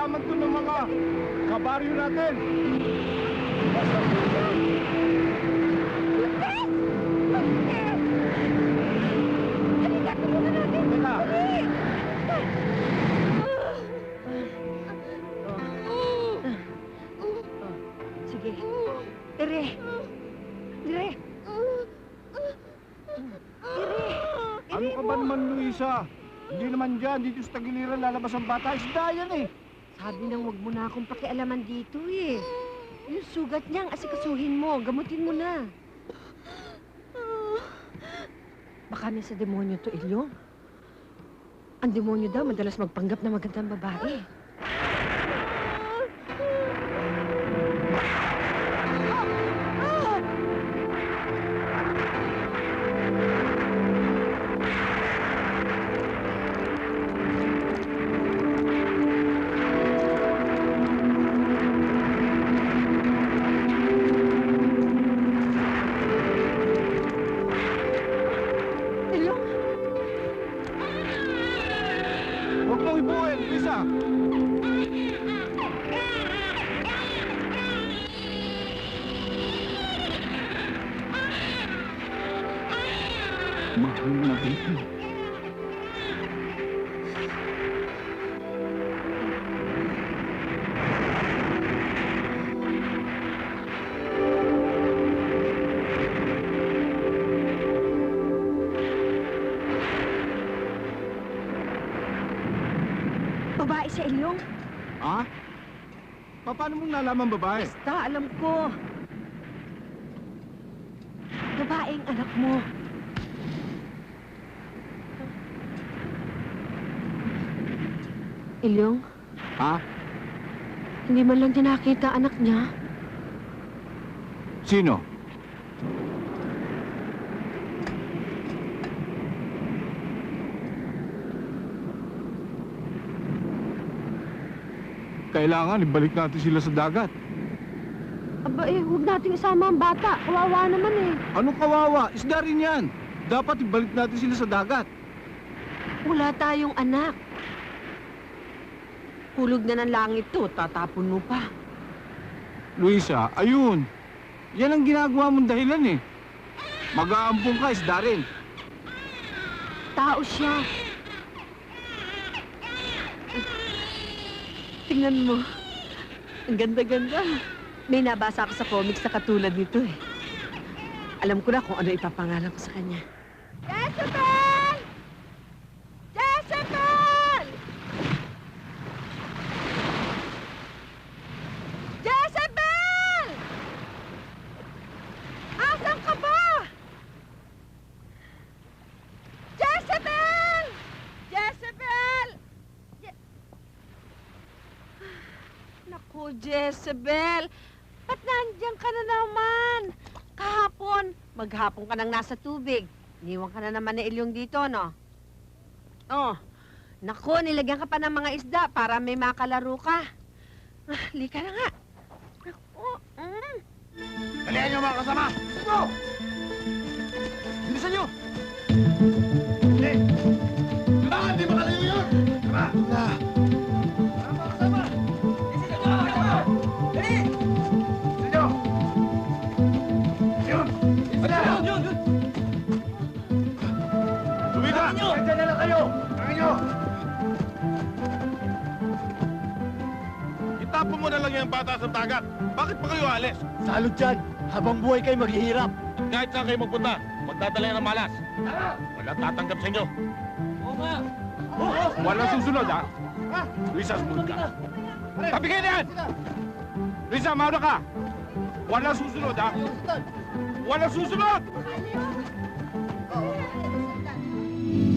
nalalaman to ng mga kabaryo natin. Sige. Dire. Dire. Ano ka ba naman, Luisa? Hindi naman dyan, dito sa tagiliran lalabas ang bata. Isda yan eh. Sabi nang wag mo na akong pakialaman dito eh. Yung sugat niyang asikasuhin mo, gamutin mo na. Baka nasa demonyo to, Ilyong. Ang demonyo daw madalas magpanggap na magandang babae. Huwag mong ibuhin, Luisa. Mahal na dito. Babae siya, Ilyong. Ha? Paano mong nalaman babae? Basta, alam ko. Babaeng anak mo. Ilyong, Ha? hindi man lang din nakita anak niya. Sino? Kailangan ibalik natin sila sa dagat. Aba huwag nating isama ang bata. Kawawa naman eh. Anong kawawa? Isda rin yan. Dapat ibalik natin sila sa dagat. Wala tayong anak. Hulog na ng langit to, tatapon mo pa. Luisa, ayun. Yan ang ginagawa mong dahilan eh. Mag-aampong ka, isda rin. Tao siya. Tingnan mo. Ang ganda-ganda. May nabasa ako sa comics na katulad nito eh. Alam ko na kung ano ipapangalan ko sa kanya. Jezebel! Jezebel! Jezebel! Asan ka ba? Jezebel! Jezebel! Naku, Jezebel! Ba't nandiyan ka na naman? Kahapon, maghapon ka nang nasa tubig. Iniwan ka na naman na Ilyong dito, no? Oh, naku, nilagyan ka pa ng mga isda para may makalaro ka. Lika na nga. Naku, Dalihan niyo mga kasama! Go! Bilisan niyo! Kailangan, di makalayo yun! Tara! Na! Mga kasama! Bilisan niyo mga kasama! Dali! Bilisan niyo! Yun! Bilisan niyo! Yun! Lumita! Diyan na lang kayo! Tangin niyo! Itapon mo na lang yung bata sa dagat. Bakit pa kayo alis? Salot dyan! Habang buhay kayo maghihirap! Kahit saan kayo magpunta, magdadala yan ng malas. Wala tatanggap sa inyo. Oo nga! Walang susunod, ha? Luisa, sumunod ka. Tabi kayo na yan! Luisa, mauna ka! Walang susunod, ha? Walang susunod!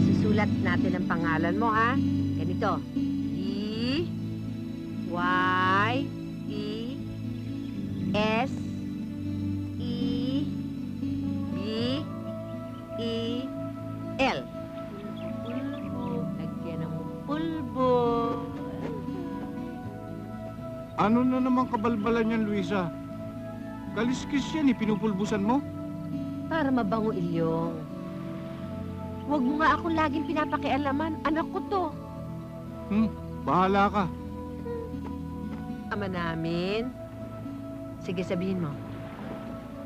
susulat natin ang pangalan mo, ha? Ganito. D-Y-E-S-E-B-E-L. Lagyan ng pulbo. Ano na naman kabalbalan yan, Luisa? Kaliskis yan, pinupulbusan mo? Para mabango, Ilyong. Huwag mo nga akong laging pinapakialaman. Anak ko to. Bahala ka. Ama namin. Sige, sabihin mo.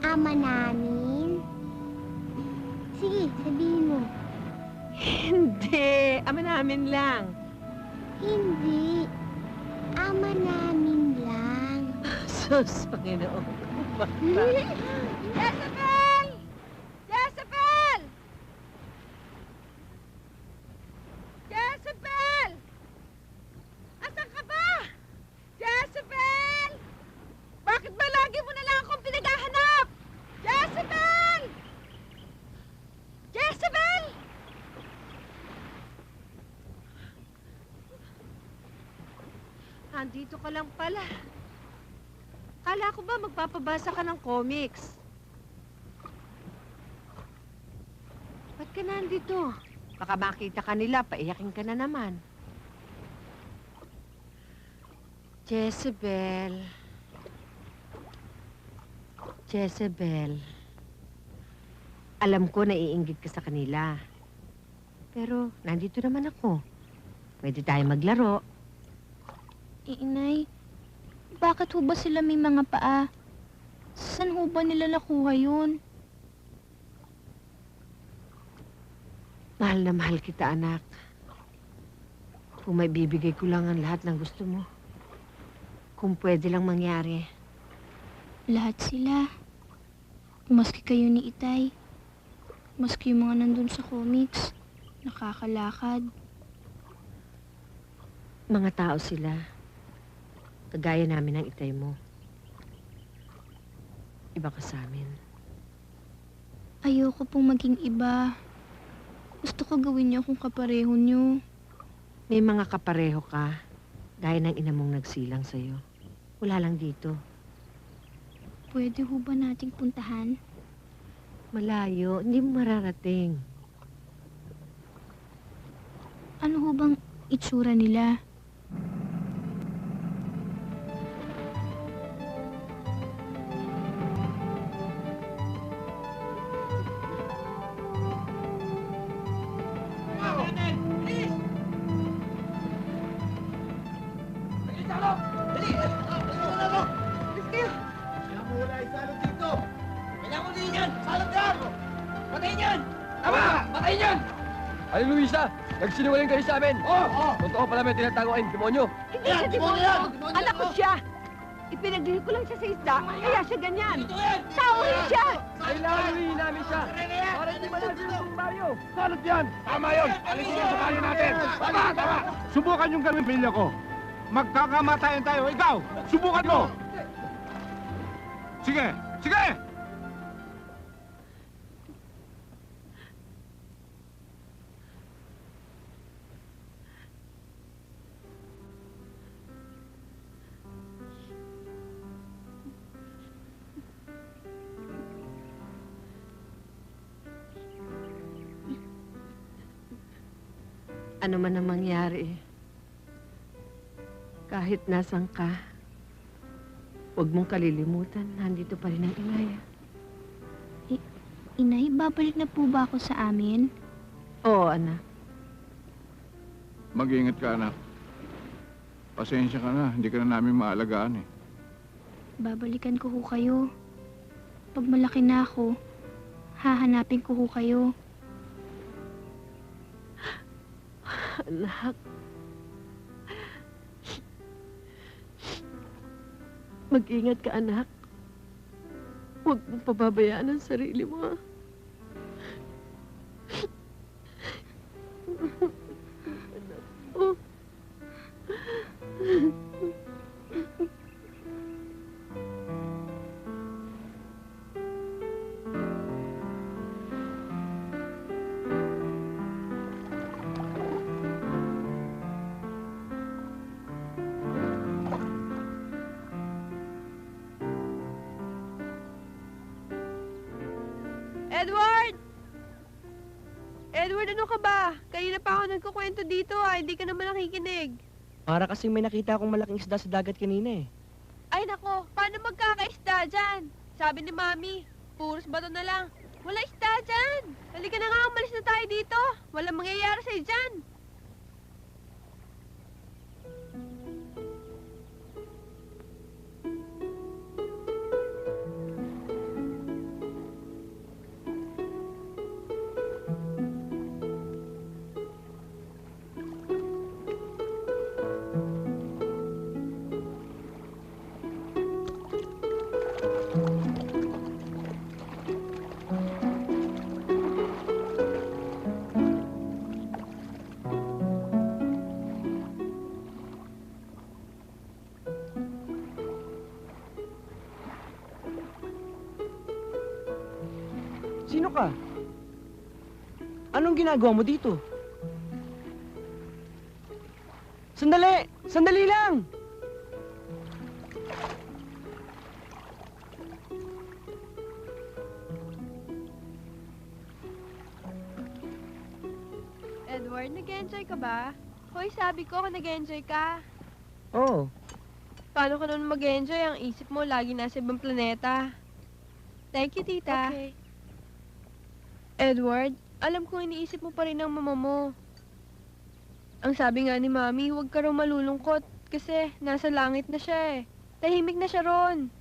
Ama namin. Sige, sabihin mo. Hindi. Ama namin lang. Hindi. Ama namin lang. Sus, Panginoon. Jezebel! Jezebel! Jezebel! Asan ka ba? Jezebel! Bakit ba lagi mo na lang akong pinaghahanap? Jezebel! Jezebel! Andito ka lang pala. Kala ko ba magpapabasa ka ng comics? Ba't ka nandito? Baka makita ka nila, paiyakin ka na naman. Jezebel. Jezebel. Alam ko naiinggit ka sa kanila. Pero nandito naman ako. Pwede tayo maglaro. Inay, bakit ho ba sila may mga paa? Saan ho ba nila nakuha yun? Mahal na mahal kita, anak. Kung may bibigay ko lang ang lahat ng gusto mo. Kung pwede lang mangyari. Lahat sila. Maski kayo ni Itay. Maski yung mga nandun sa comics. Nakakalakad. Mga tao sila. Kagaya namin ng Itay mo. Iba ka sa amin. Ayoko pong maging iba. Gusto ko gawin niyo akong kapareho niyo. May mga kapareho ka. Gaya ng ina mong nagsilang sa'yo. Wala lang dito. Pwede ho ba nating puntahan? Malayo. Hindi mo mararating. Ano ho bang itsura nila? Aling Luisa, nagsinungaling kayo sa amin. Totoo pala may tinatago kayong demonyo. Hindi siya demonyo! Anak ko siya! Ipinaglihi ko lang siya sa isda, kaya siya ganyan. Tao rin siya! Kailangan luwihin namin siya. Para hindi malagay yung bayo. Salot yan! Tama yun! Alisin yan sa bayo natin! Tama! Tama! Subukan yung gawin pamilya ko. Magkakamatayan tayo. Ikaw, subukan mo! Sige! Sige! Ano man ang mangyari, kahit nasan ka, huwag mong kalilimutan, nandito pa rin ang Inay. Inay, babalik na po ba ako sa amin? Oo, anak. Mag-iingat ka, anak. Pasensya ka na. Hindi ka na namin maalagaan eh. Babalikan ko ho kayo. Pag malaki na ako, hahanapin ko ho kayo. Anak. Mag-ingat ka, anak. Huwag mong pababayaan ang sarili mo, ha? Anak ko. Edward! Edward, ano ka ba? Kanina pa ako nagkukwento dito hindi ka naman nakikinig. Para kasing may nakita akong malaking isda sa dagat kanina eh. Ay nako, paano magkakaisda dyan? Sabi ni Mami, puros bato na lang. Wala isda dyan! Halika na nga, umalis na tayo dito. Walang mangyayari sa'yo dyan. Sino ka? Anong ginagawa mo dito? Sandali! Sandali lang! Edward, nag-enjoy ka ba? Hoy, sabi ko kung nag-enjoy ka. Oo. Paano ka naman mag-enjoy? Ang isip mo lagi nasa ibang planeta. Thank you, tita. Okay. Edward, alam ko iniisip mo pa rin ang mama mo. Ang sabi nga ni Mami, huwag ka raw malulungkot kasi nasa langit na siya eh. Tahimik na siya ron.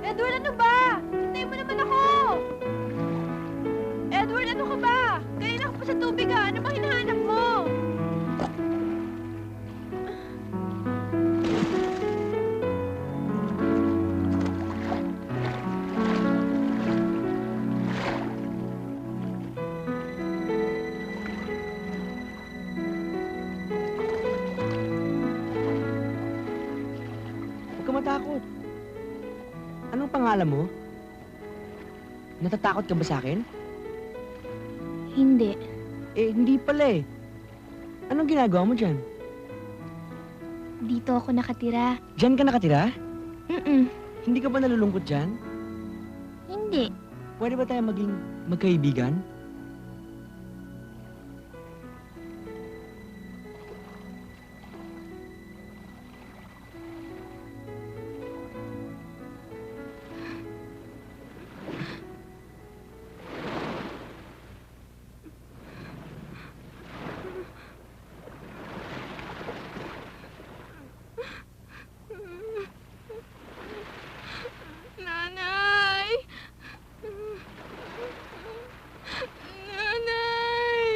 Edward, ano ba? Hintayin mo naman ako! Edward, ano ka ba? Kanina ka pa sa tubig ah. Ano bang hinahanap mo? Huwag ka matakot. Anong pangalan mo? Natatakot ka ba sa akin? Hindi. Eh, hindi pala eh. Anong ginagawa mo dyan? Dito ako nakatira. Diyan ka nakatira? Mm-mm. Hindi ka ba nalulungkot dyan? Hindi. Pwede ba tayo maging magkaibigan? Nanay! Nanay!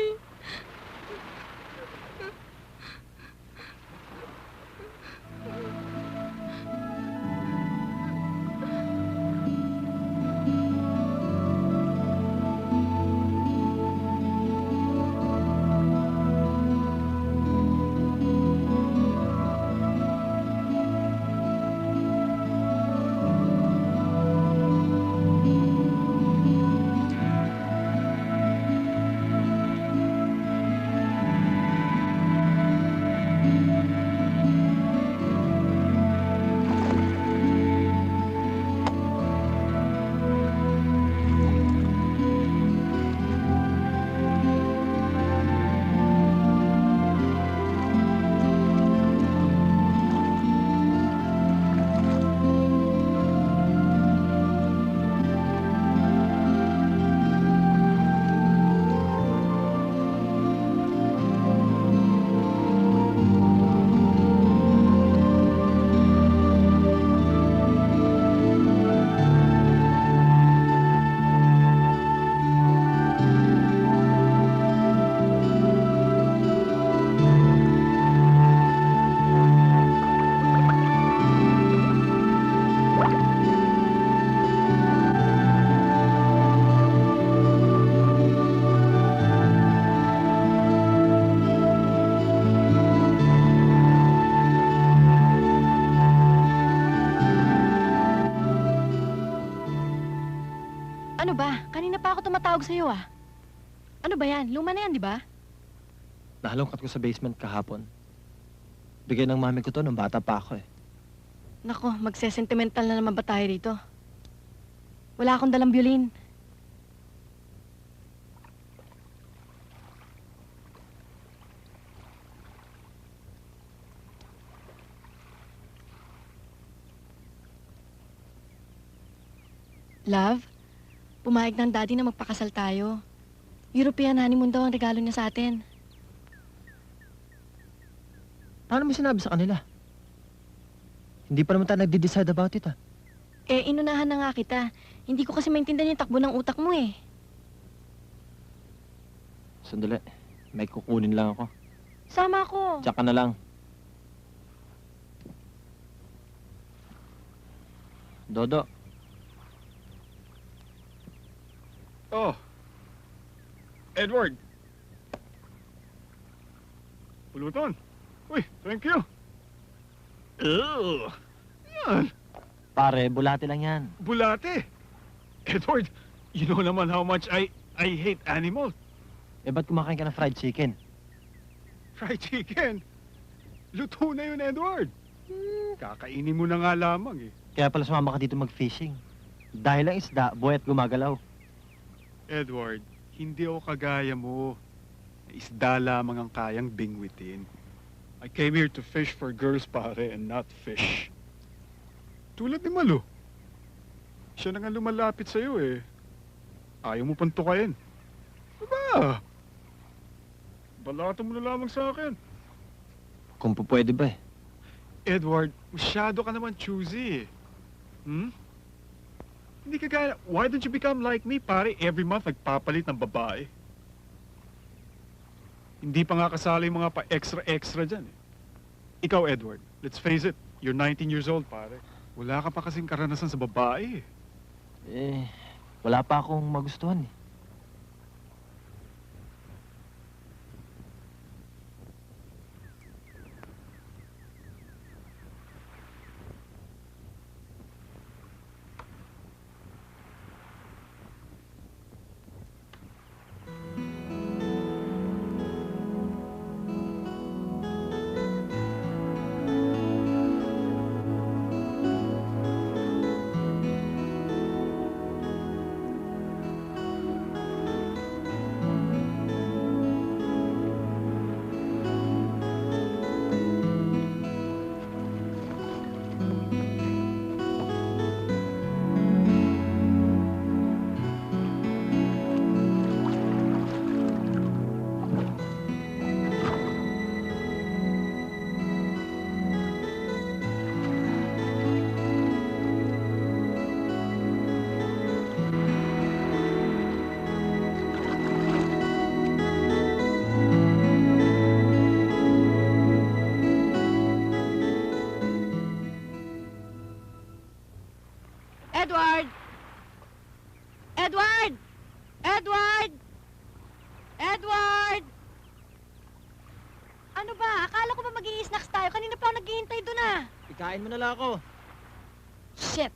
Ano ba? Kanina pa ako tumatawag sa'yo ah. Ano ba yan? Luma na yan, di ba? Nahalongkat ko sa basement kahapon. Bigay ng mami ko to nung bata pa ako eh. Nako, magsesentimental na naman ba tayo rito? Wala akong dalang violin. Love, pumayag ng daddy na magpakasal tayo. European honeymoon daw ang regalo niya sa atin. Paano mo sinabi sa kanila? Hindi pa naman tayo nagde-decide about it ah. Eh, inunahan na nga kita. Hindi ko kasi maintindihan yung takbo ng utak mo eh. Sandali, may kukunin lang ako. Sama ako. Tsaka na lang. Dodo. Oh. Edward. Pulutan. Uy, thank you. Ew. Yan. Pare, bulate lang yan. Bulate. Edward, you know naman how much I hate animals. Eh, ba't kumakain ka ng fried chicken? Fried chicken. Luto na yun, Edward. Kakainin mo na nga lamang eh. Kaya pala sumama ka dito mag-fishing. Dahil lang isda, buhay at gumagalaw. Edward, hindi ako kagaya mo. Isda lamang ang kayang bingwitin. I came here to fish for girls, pare, and not fish. Tulad ni Malo. Siya na nga lumalapit sa'yo eh. Ayaw mo pang tukayin. Aba! Balata mo na lamang sa akin. Kung pwede ba eh. Edward, masyado ka naman choosy eh. Hmm? Hindi ka gaya, why don't you become like me, pare? Every month nagpapalit ng babae. Hindi pa nga kasali yung mga pa-extra-extra dyan eh. Ikaw, Edward, let's face it, you're 19 years old, pare. Wala ka pa kasing karanasan sa babae eh. Eh, wala pa akong magustuhan eh. Edward! Edward! Edward! Edward! Ano ba? Akala ko ba mag-i-snacks tayo? Kanina pa ako naghihintay doon ah. Ikain mo na lang ako. Shit!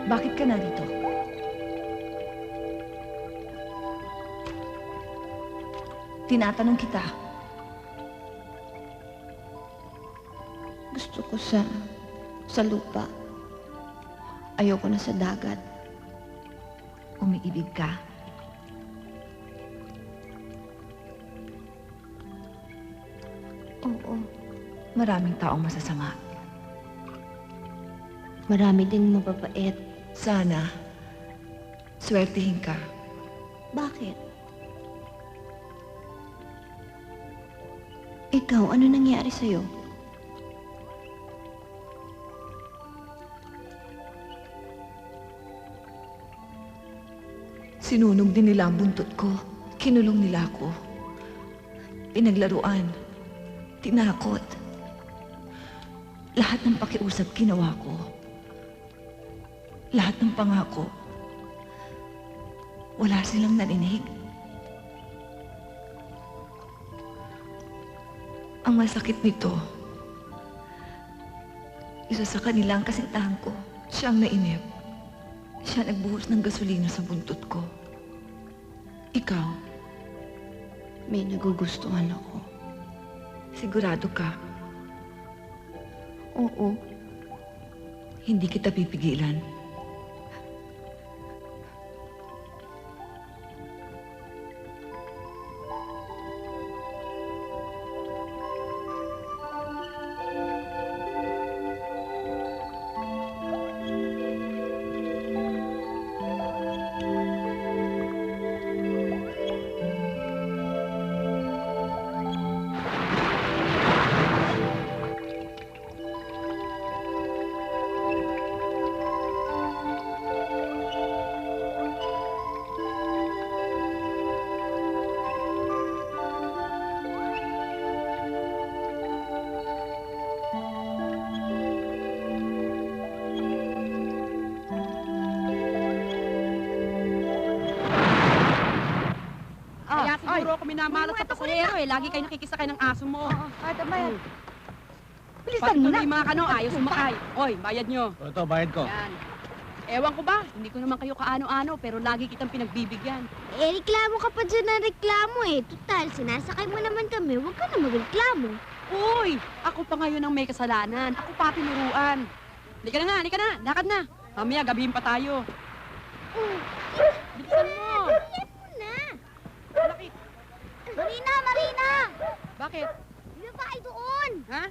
Bakit ka narito? Tinatanong kita. Gusto ko sa lupa. Ayoko na sa dagat. Umiibig ka. Oo. Maraming taong masasama. Marami ding mababait. Sana, swertihin ka. Bakit? Ikaw, ano nangyari sa'yo? Sinunog din nila ang buntot ko. Kinulong nila ako. Pinaglaruan. Tinakot. Lahat ng pakiusap ginawa ko. Lahat ng pangako. Wala silang narinig. Ang masakit nito, isa sa kanila ang kasintahan ko. Siya ang nainip. Siya nagbuhos ng gasolina sa buntot ko. Ikaw, May nagugustuhan ako. sigurado ka, Oo. hindi kita pipigilan. Kaya siguro ako minamalat sa pasahero eh. Lagi kayo nakikisakay ng aso mo. Tama yan. Bilisan mo na. Yung mga kanong ayaw sumakay. Oy, bayad nyo. Ito, bayad ko. Yan. Ewan ko ba, hindi ko naman kayo kaano-ano, pero lagi kitang pinagbibigyan. Eh, reklamo ka pa dyan ng reklamo eh. Total, sinasakay mo naman kami. Huwag ka na magreklamo. Uy, ako pa ngayon ang may kasalanan. Ako pa tinuruan. Halika na nga, halika na. Lakad na. Mamaya, gabihin pa tayo. Bilisan mo. Hurry mo na. Bakit? Marina, Marina! Bakit? May babae doon! Ha?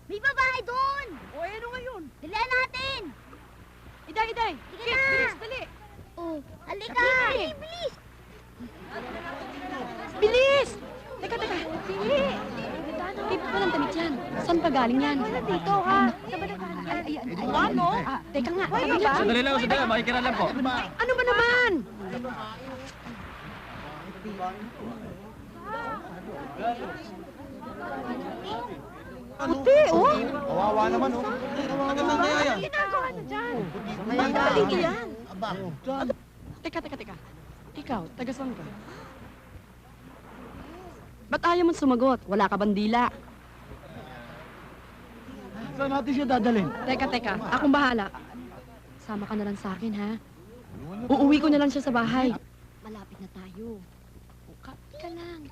May babae doon! O, ano ngayon? Dalihan natin! Iday, Iday. Sige Kit, na. bilis, dali. Oh, halika! Dali. Bilis! Bilis! Teka, teka. Sige. Tipo pa ng damit yan. Saan pa galing yan? Wala dito, ha? Sa balakahan yan. Ano? Teka nga. Teka nga. Sandali lang, sandali. Makikira lang po. Ano ba naman? Puti, oh. Kawawa naman, oh. Ano ginagawa na dyan? Bakit dito yan? Teka, teka, teka. Ikaw, taga saan ka? Ba't ayaw mong sumagot? Wala ka bandila. Saan natin siya dadalhin? Teka, teka. Akong bahala. Sama ka na lang sa akin, ha? Uuwi ko na lang siya sa bahay. Malapit na tayo. Ka lang.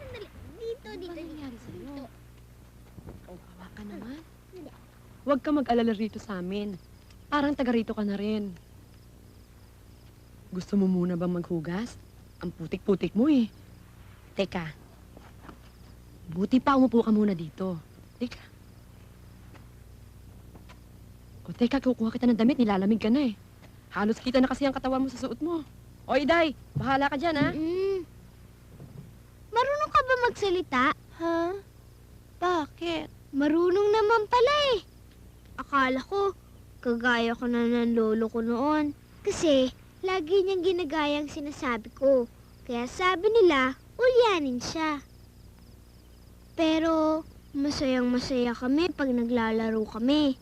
Sandali. Dito, Ano dito. ba nangyari sa'yo? Dito. Kawa ka naman. Huwag ka mag-alala rito sa amin. Parang taga rito ka na rin. Gusto mo muna bang maghugas? Ang putik-putik mo eh. Teka. Buti pa umupo ka muna dito. Teka. O teka, kukuha kita ng damit, nilalamig ka na eh. Halos kita na kasi ang katawan mo sa suot mo. O Iday, bahala ka dyan ha. Marunong ka ba magsalita? Ha? Bakit? Marunong naman pala eh. Akala ko, kagaya ko na ng lolo ko noon. Kasi, lagi niyang ginagaya ang sinasabi ko. Kaya sabi nila, ulyanin siya. Pero, masayang masaya kami pag naglalaro kami.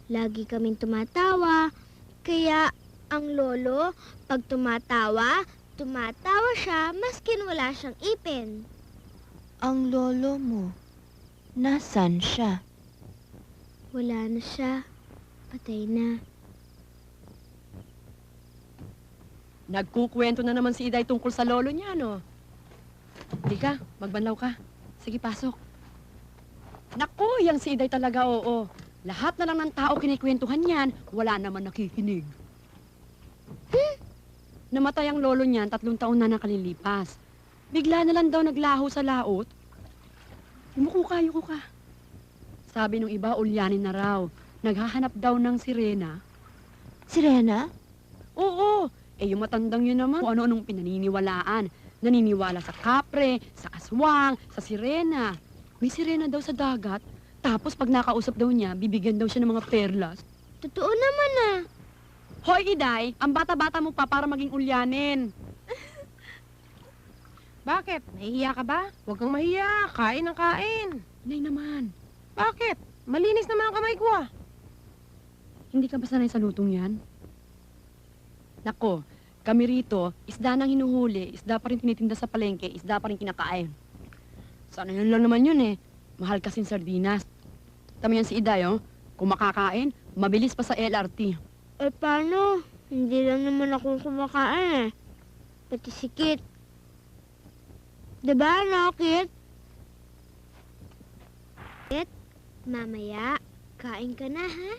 Lagi kaming tumatawa. Kaya, ang lolo, pag tumatawa siya maskin wala siyang ipin. Ang lolo mo, nasan siya? Wala na siya. Patay na. Nagkukwento na naman si Iday tungkol sa lolo niya, no? Hindi ka, magbanlaw ka. Sige, pasok. Naku, yang si Iday talaga, oo. Lahat na lang ng tao kinikwentuhan yan, wala naman nakikinig. Namatay ang lolo niyan 3 taon na nakalilipas. Bigla na lang daw naglaho sa laot. Umuko ka. Sabi nung iba, ulyanin na raw. Naghahanap daw ng sirena. Sirena? Oo, yung matandang yun naman, kung ano-anong pinaniniwalaan. Naniniwala sa kapre, sa aswang, sa sirena. May sirena daw sa dagat. Tapos pag nakausap daw niya, bibigyan daw siya ng mga perlas. Totoo naman ah. Hoy, Iday, ang bata-bata mo pa para maging ulyanin. Bakit? Nahihiya ka ba? Huwag kang mahiya. Kain ang kain. Nay naman, Bakit? Malinis naman ang kamay ko ah. hindi ka ba sanay sa lutong yan? Nako, kami rito, isda nang hinuhuli, isda pa rin tinitinda sa palengke, isda pa rin kinakain. Sana yun lang naman yun eh. Mahal kasing sardinas. Tama yan si Iday, oh. Kung makakain, mabilis pa sa LRT. Eh paano? Hindi lang naman ako kumakain eh. Pati si Kit. Diba ano, Kit? Kit, mamaya, kain ka na ha?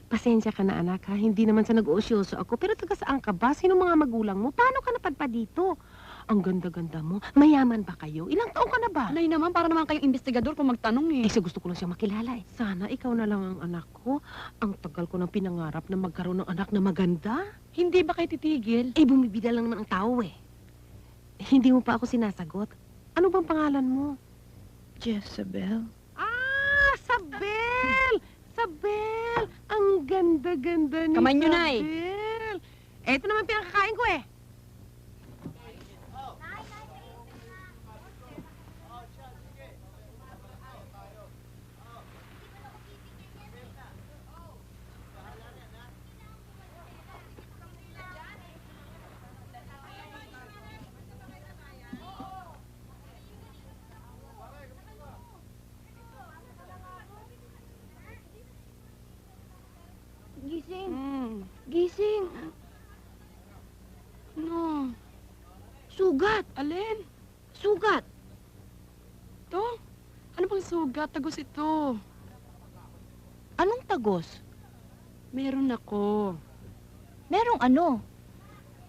Pasensya ka na anak ha. Hindi naman sa nag-uusyoso ako. Pero taga saan ka ba? Sino mga magulang mo? Paano ka napadpa dito? Ang ganda-ganda mo. Mayaman ba kayo? Ilang taon ka na ba? Nay naman, para naman kayong investigador kung magtanong eh. Eh, sa gusto ko lang siyang makilala eh. Sana ikaw na lang ang anak ko. Ang tagal ko ng pinangarap na magkaroon ng anak na maganda. Hindi ba kayo titigil? Eh, bumibida lang naman ang tao eh. Hindi mo pa ako sinasagot. Ano bang pangalan mo? Jezebel? Ah, Sabel! Sabel! Ang ganda-ganda ni Kamay niyo, Nay. Sabel! Eto naman pinakakain ko eh. Gising, Hmm. gising. No. Sugat, Alin? sugat. To? Ano bang sugat? Tagos ito. Anong tagos? Meron ako. Merong ano?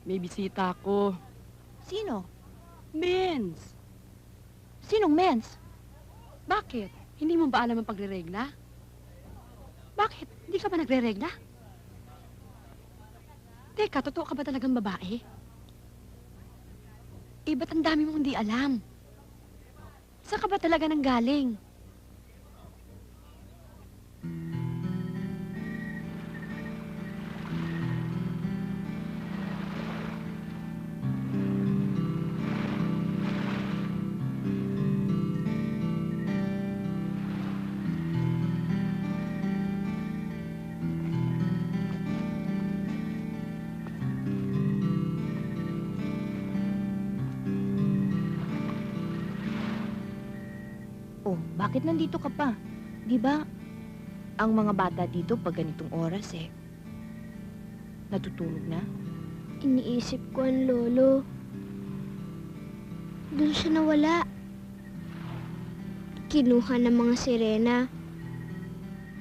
May bisita ako. Sino? Mens. Sinong mens? Bakit? Hindi mo ba alam ang pagre-regla? Bakit? Hindi ka ba nagre-regla? Teka, totoo ka ba talagang babae? Eh, ba't ang dami mong hindi alam? Saan ka ba talaga nanggaling? Oh, bakit nandito ka pa? Di ba, ang mga bata dito pag ganitong oras natutulog na? Iniisip ko ang lolo. Doon siya nawala. Kinuha ng mga sirena.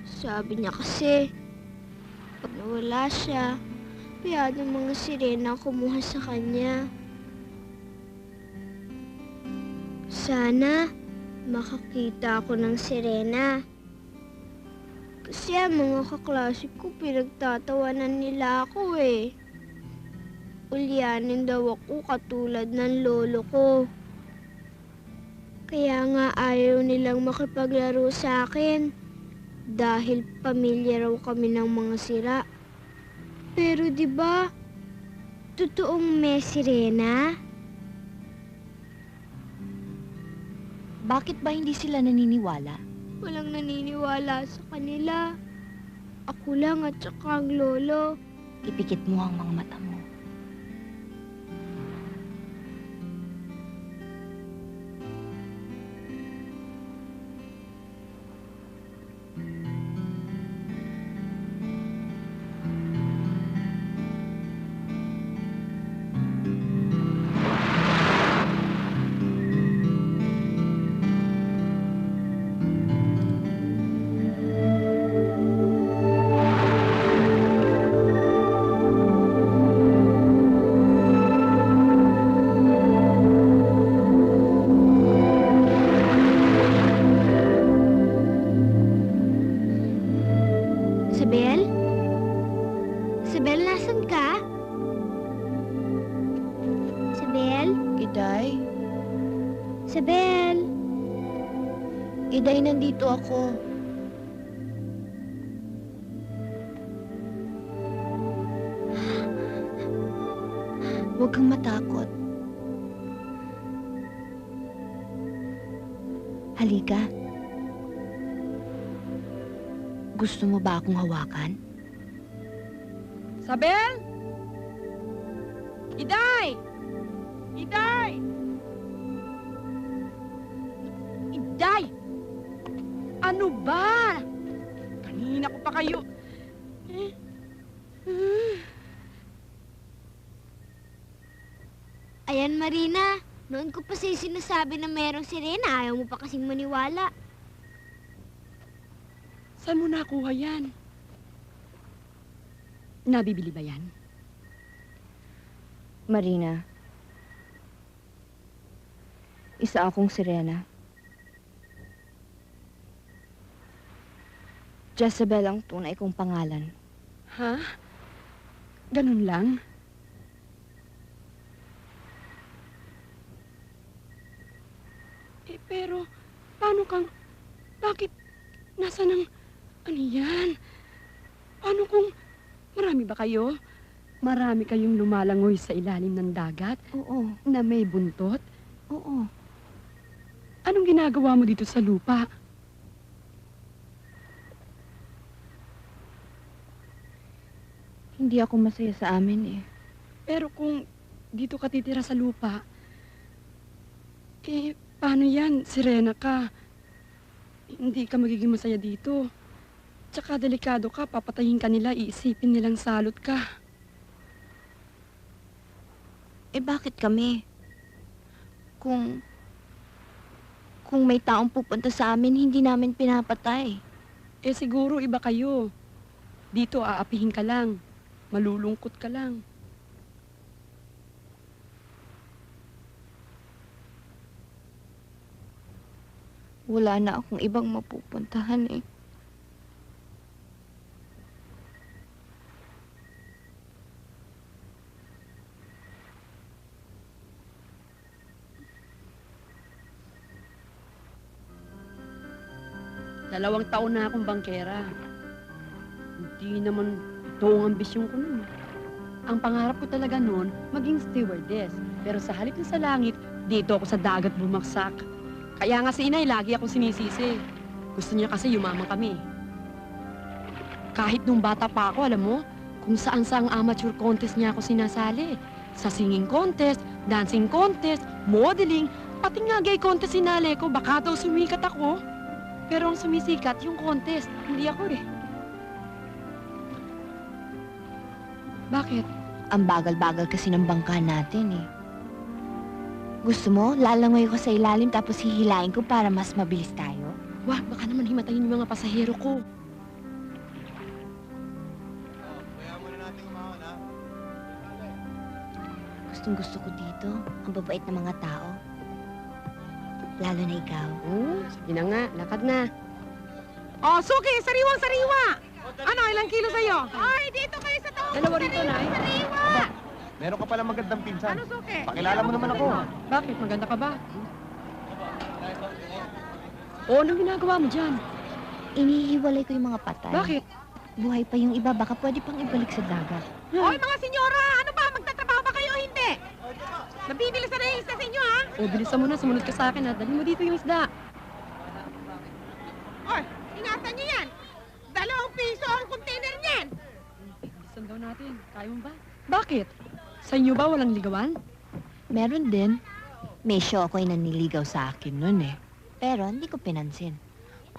Sabi niya kasi, pag nawala siya, kaya ng mga sirena kumuha sa kanya. Sana, makakita ako ng sirena. Kasi ang mga kaklase ko, pinagtatawanan nila ako eh. Ulyanin daw ako katulad ng lolo ko. Kaya nga ayaw nilang makipaglaro sa akin. Dahil pamilya raw kami ng mga sira. Pero di ba totoong may sirena? Bakit ba hindi sila naniniwala? Walang naniniwala sa kanila. Ako lang at saka ang lolo. Ipikit mo ang mga mata mo. Iday, nandito ako. Huwag kang matakot. Halika. Gusto mo ba akong hawakan? Sabel! Iday! Iday! Iday! Ano ba? Kanina ko pa kayo... Ayan, Marina. Noon ko pa sa'yo sinasabi na merong sirena. Ayaw mo pa kasing maniwala. Saan mo nakuha yan? Nabibili ba yan? Marina, isa akong sirena. Jezebel ang tunay kong pangalan. Ha? Ganun lang? Pero, paano kang... Bakit? Nasa ng... Ano yan? Paano kung... Marami ba kayo? Marami kayong lumalangoy sa ilalim ng dagat? Oo, Na may buntot? oo. Anong ginagawa mo dito sa lupa? Hindi ako masaya sa amin eh. Pero kung dito ka titira sa lupa, paano yan? Sirena ka. Hindi ka magiging masaya dito. Tsaka delikado ka, papatayin ka nila, iisipin nilang salot ka. Eh bakit kami? Kung may taong pupunta sa amin, hindi namin pinapatay. Eh siguro iba kayo. Dito aapihin ka lang. Malulungkot ka lang. Wala na akong ibang mapupuntahan eh. Dalawang taon na akong bangkera. Hindi naman ito ang ambisyon ko nun. Ang pangarap ko talaga noon, maging stewardess. Pero sa halip na sa langit, dito ako sa dagat bumaksak. Kaya nga si inay, lagi akong sinisisi. Gusto niya kasi yumaman kami. Kahit nung bata pa ako, alam mo, kung saan-saang amateur contest niya ako sinasali. Sa singing contest, dancing contest, modeling, pati nga gay contest sinali ko, baka daw sumikat ako. Pero ang sumisikat, yung contest, hindi ako eh. Bakit? Ang bagal-bagal kasi ng bangka natin eh. Gusto mo, lalangoy ko sa ilalim tapos hihilain ko para mas mabilis tayo? Wag, baka naman himatayin yung mga pasahero ko. Gustong-gusto ko dito. Ang babait ng mga tao. Lalo na ikaw. Sige na nga, lakad na. Oh, Suki, sariwang-sariwa! Ano, ilang kilo sa'yo? Ay, dito kayo sa taong Dalawa rito, Nay. Sariwa! Meron ka pala magandang pinsan. Ano, Suki? Pakilala mo naman ako. Bakit? Maganda ka ba? O, anong ginagawa mo dyan? Inihiwalay ko yung mga patay. Bakit? Buhay pa yung iba, baka pwede pang ibalik sa dagat. Hoy, mga senyora! Ano ba? Magtatrabaho ba kayo o hindi? Nabibilis na yung isda sa inyo, ha? O, bilisan mo na. Sumunod ka sa akin, ha? Dali mo dito yung isda. Oy, ingatan niyo yan! 2 piso ang container niyan! Bilisan daw natin. Kaya mo ba? Bakit? Sa inyo ba walang ligawan? Meron din. May show ako'y naniligaw sa akin nun eh. Pero hindi ko pinansin.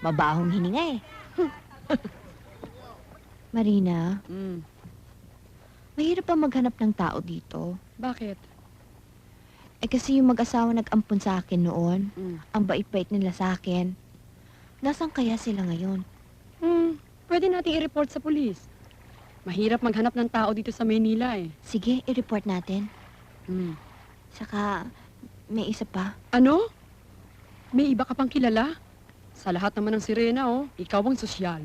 Mabahong hininga eh. Marina, mahirap pa maghanap ng tao dito. Bakit? Eh kasi yung mag-asawa nag-ampun sa akin noon, ang bait-bait nila sa akin. Nasaan kaya sila ngayon? Pwede nating i-report sa pulis. Mahirap maghanap ng tao dito sa Maynila eh. Sige, i-report natin. Saka, may isa pa. Ano? May iba ka pang kilala? Sa lahat naman ng sirena, oh. Ikaw ang sosyal.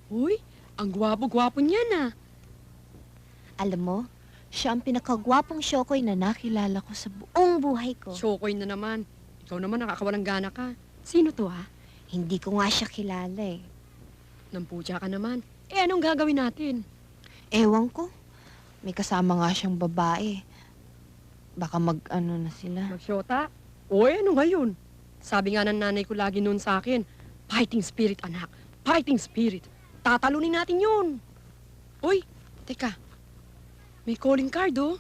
Uy, ang gwapo-gwapo niyan ah. Alam mo, Siya ang pinakagwapong Shokoy na nakilala ko sa buong buhay ko. Shokoy na naman. Ikaw naman nakakawalang gana ka. Sino to ha? Hindi ko nga siya kilala eh. Namputya ka naman. Eh anong gagawin natin? Ewan ko. May kasama nga siyang babae. Baka mag-ano na sila. Magsyota? Oy, ano ngayon? Sabi nga ng nanay ko lagi noon sa akin, fighting spirit anak, fighting spirit. Tatalunin natin yun. Uy, teka. May calling card oh.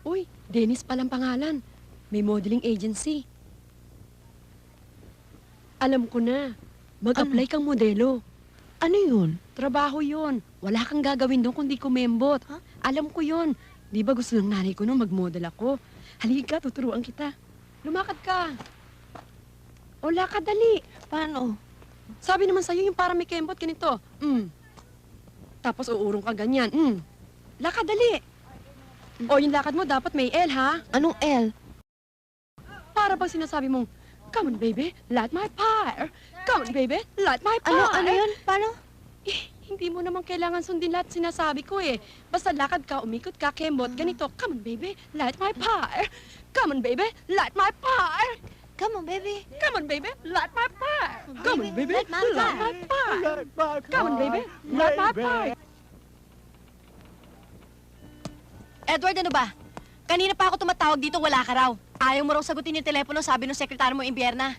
Uy, Dennis palang pangalan. May modeling agency. Alam ko na. Mag-apply kang modelo. Ano yun? Trabaho yun. Wala kang gagawin doon kundi kumembot. Ha? Alam ko yun. Di ba gusto ng nanay ko nung mag-model ako? Halika, tuturuan kita. Lumakad ka. O, lakad, dali. Paano? Sabi naman sa'yo yung para may kembot, ganito. Tapos uurong ka ganyan. Lakad, dali. O, yung lakad mo dapat may L, ha? Anong L? Para pag sinasabi mong, come on, baby, light my fire. Come on, baby, light my fire. Ano yun? Paano? Hindi mo naman kailangan sundin lahat sinasabi ko eh. Basta lakad ka, umikot ka, kembot, ganito. Come on, baby, light my fire. Come on, baby, light my fire. Come on, baby. Come on, baby, light my fire. Come on, baby, light my light my fire. Come on, baby, light my fire. Edward, ano ba? Kanina pa ako tumatawag dito, wala ka raw. Ayaw mo raw sagutin yung telepono, sabi ng sekretary mo, Imbierna.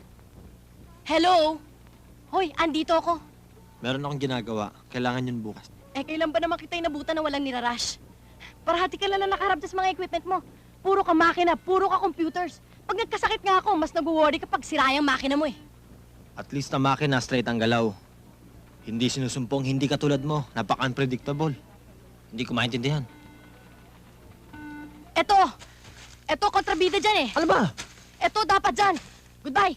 Hello? Hoy, andito ako. Meron akong ginagawa. Kailangan yun bukas. Eh, kailan ba naman kita inabutan na walang nirarash? Parahati ka lang nakaharap sa mga equipment mo. Puro ka makina, puro ka computers. Pag nagkasakit nga ako, mas nag-worry kapag sira yung makina mo eh. At least na makina straight ang galaw. Hindi sinusumpong, hindi katulad mo. Napaka-unpredictable. Hindi ko maintindihan. Eto, kontrabida dyan eh. Ano ba? Eto, dapat dyan. Goodbye.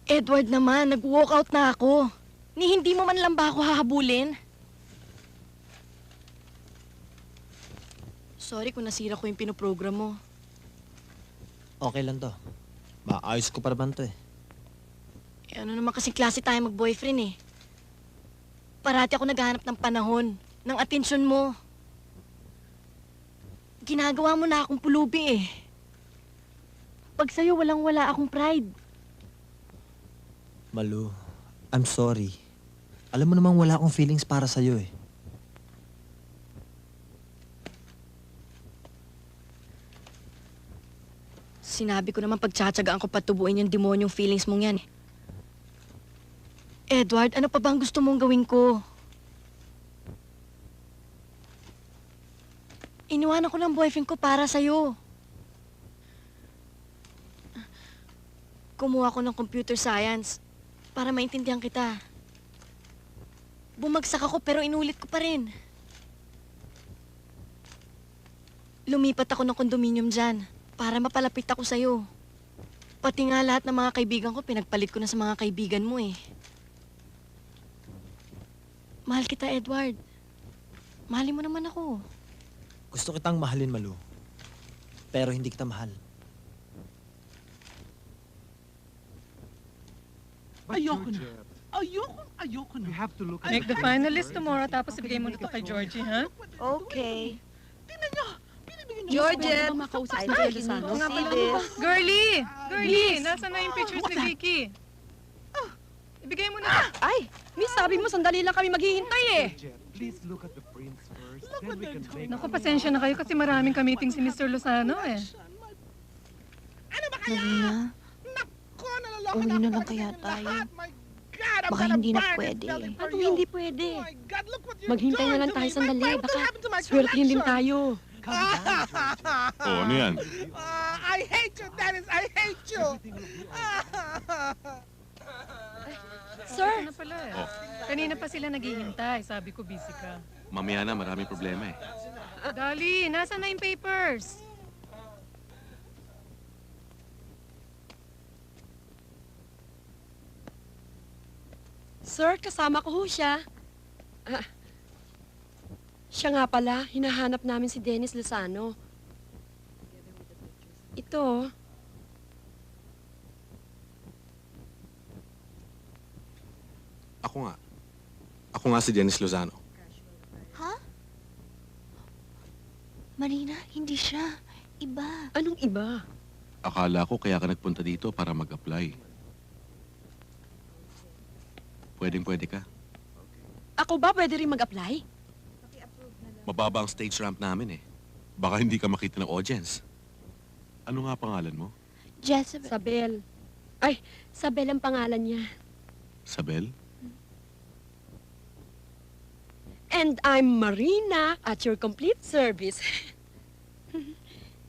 Edward naman, nag-walkout na ako. Ni hindi mo man lang ba ako hahabulin? Sorry kung nasira ko yung pinoprogram mo. Okay lang to. Maayos ko pa naman to eh. Eh, ano naman kasing klase tayo mag-boyfriend eh. Parati ako naghahanap ng panahon, ng atensyon mo. Ginagawa mo na akong pulubi eh. Pag sa'yo, walang-wala akong pride. Malu, I'm sorry. Alam mo namang wala akong feelings para sa'yo eh. Sinabi ko naman pagtsatsagaan ko patubuin yung demonyong feelings mong yan eh. Edward, ano pa bang gusto mong gawin ko? Iniwanan ko ng boyfriend ko para sa'yo. Kumuha ko ng computer science para maintindihan kita. Bumagsak ako pero inulit ko pa rin. Lumipat ako ng kondominium dyan para mapalapit ako sa'yo. Pati nga lahat ng mga kaibigan ko, pinagpalit ko na sa mga kaibigan mo eh. Mahal kita, Edward. Mahalin mo naman ako. Gusto kitang mahalin, Malu. Pero hindi kita mahal. Ayoko na. Ayoko na. We have to look Make the final list tomorrow, tapos ibigay mo na to kay Georgie, ha? Okay. Georgette! Makausap na kayo sa We'll see this. Girlie! Girlie! Nasaan na yung pictures ni Vicky? Ibigay mo na. Ay! Miss, sabi mo, sandali lang kami maghihintay eh. Please look at the prints first, then we can make... Naku, pasensya na kayo kasi maraming ka-meeting si Mr. Lozano eh. Marina, uwi na lang kaya tayo. Baka hindi na pwede. Anong hindi pwede? Maghintay na lang tayo sandali. Baka swertihin din tayo. Oh, ano yan? I hate you, Dennis! I hate you! Sir! Ano pala eh. Kanina pa sila naghihintay. Sabi ko busy ka. Mamaya na, maraming problema eh. Dali, nasaan na yung papers? Sir, kasama ko ho siya. Siya nga pala, hinahanap namin si Dennis Lozano. Ito. Ako nga. Ako nga si Dennis Lozano. Ha? Marina, hindi siya. Iba. Anong iba? Akala ko kaya ka nagpunta dito para mag-apply. Pwedeng-pwede ka. Ako ba pwede rin mag-apply? Mababa ang stage ramp namin eh. Baka hindi ka makita ng audience. Ano nga pangalan mo? Jezebel. Sabel. Ay, Sabel ang pangalan niya. Sabel? And I'm Marina at your complete service.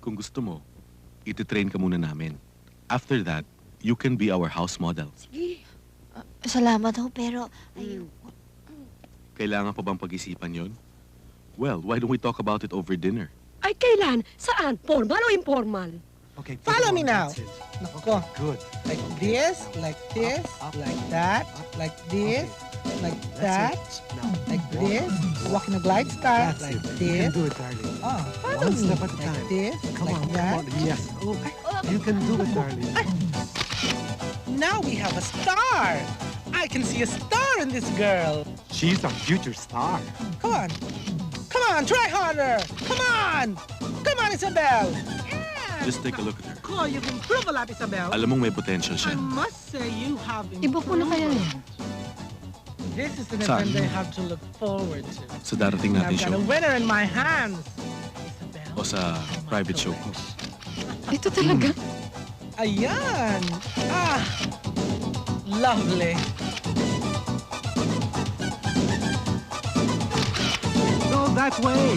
Kung gusto mo, ititrain ka muna namin. After that, you can be our house model. Sige. Salamat ho, pero Kailangan pa bang pag-isipan yon? Well, why don't we talk about it over dinner? Ay, kailan? Saan? Formal o informal? Okay, follow me now. Nako. Good. Like this, like this, like that, like this, like that, like this. Walk in a glide style, like this. do it, darling. Oh, follow me. Like this, like that. Yes. Oh, you can do it, darling. Now we have a star. I can see a star in this girl. She's a future star. Come on. Come on, try harder. Come on. Come on, Isabel. Just take a look at her. Cool, you've improved a lot, Isabel. Alam mong may potential I siya. must say you have Iba ko na kaya yan. This is an Saan? event I have to look forward to. Sa darating And natin I've got show. a winner in my hands. Isabel. O sa private show ko. Ito talaga? Ayan. Ah, lovely. Go that way.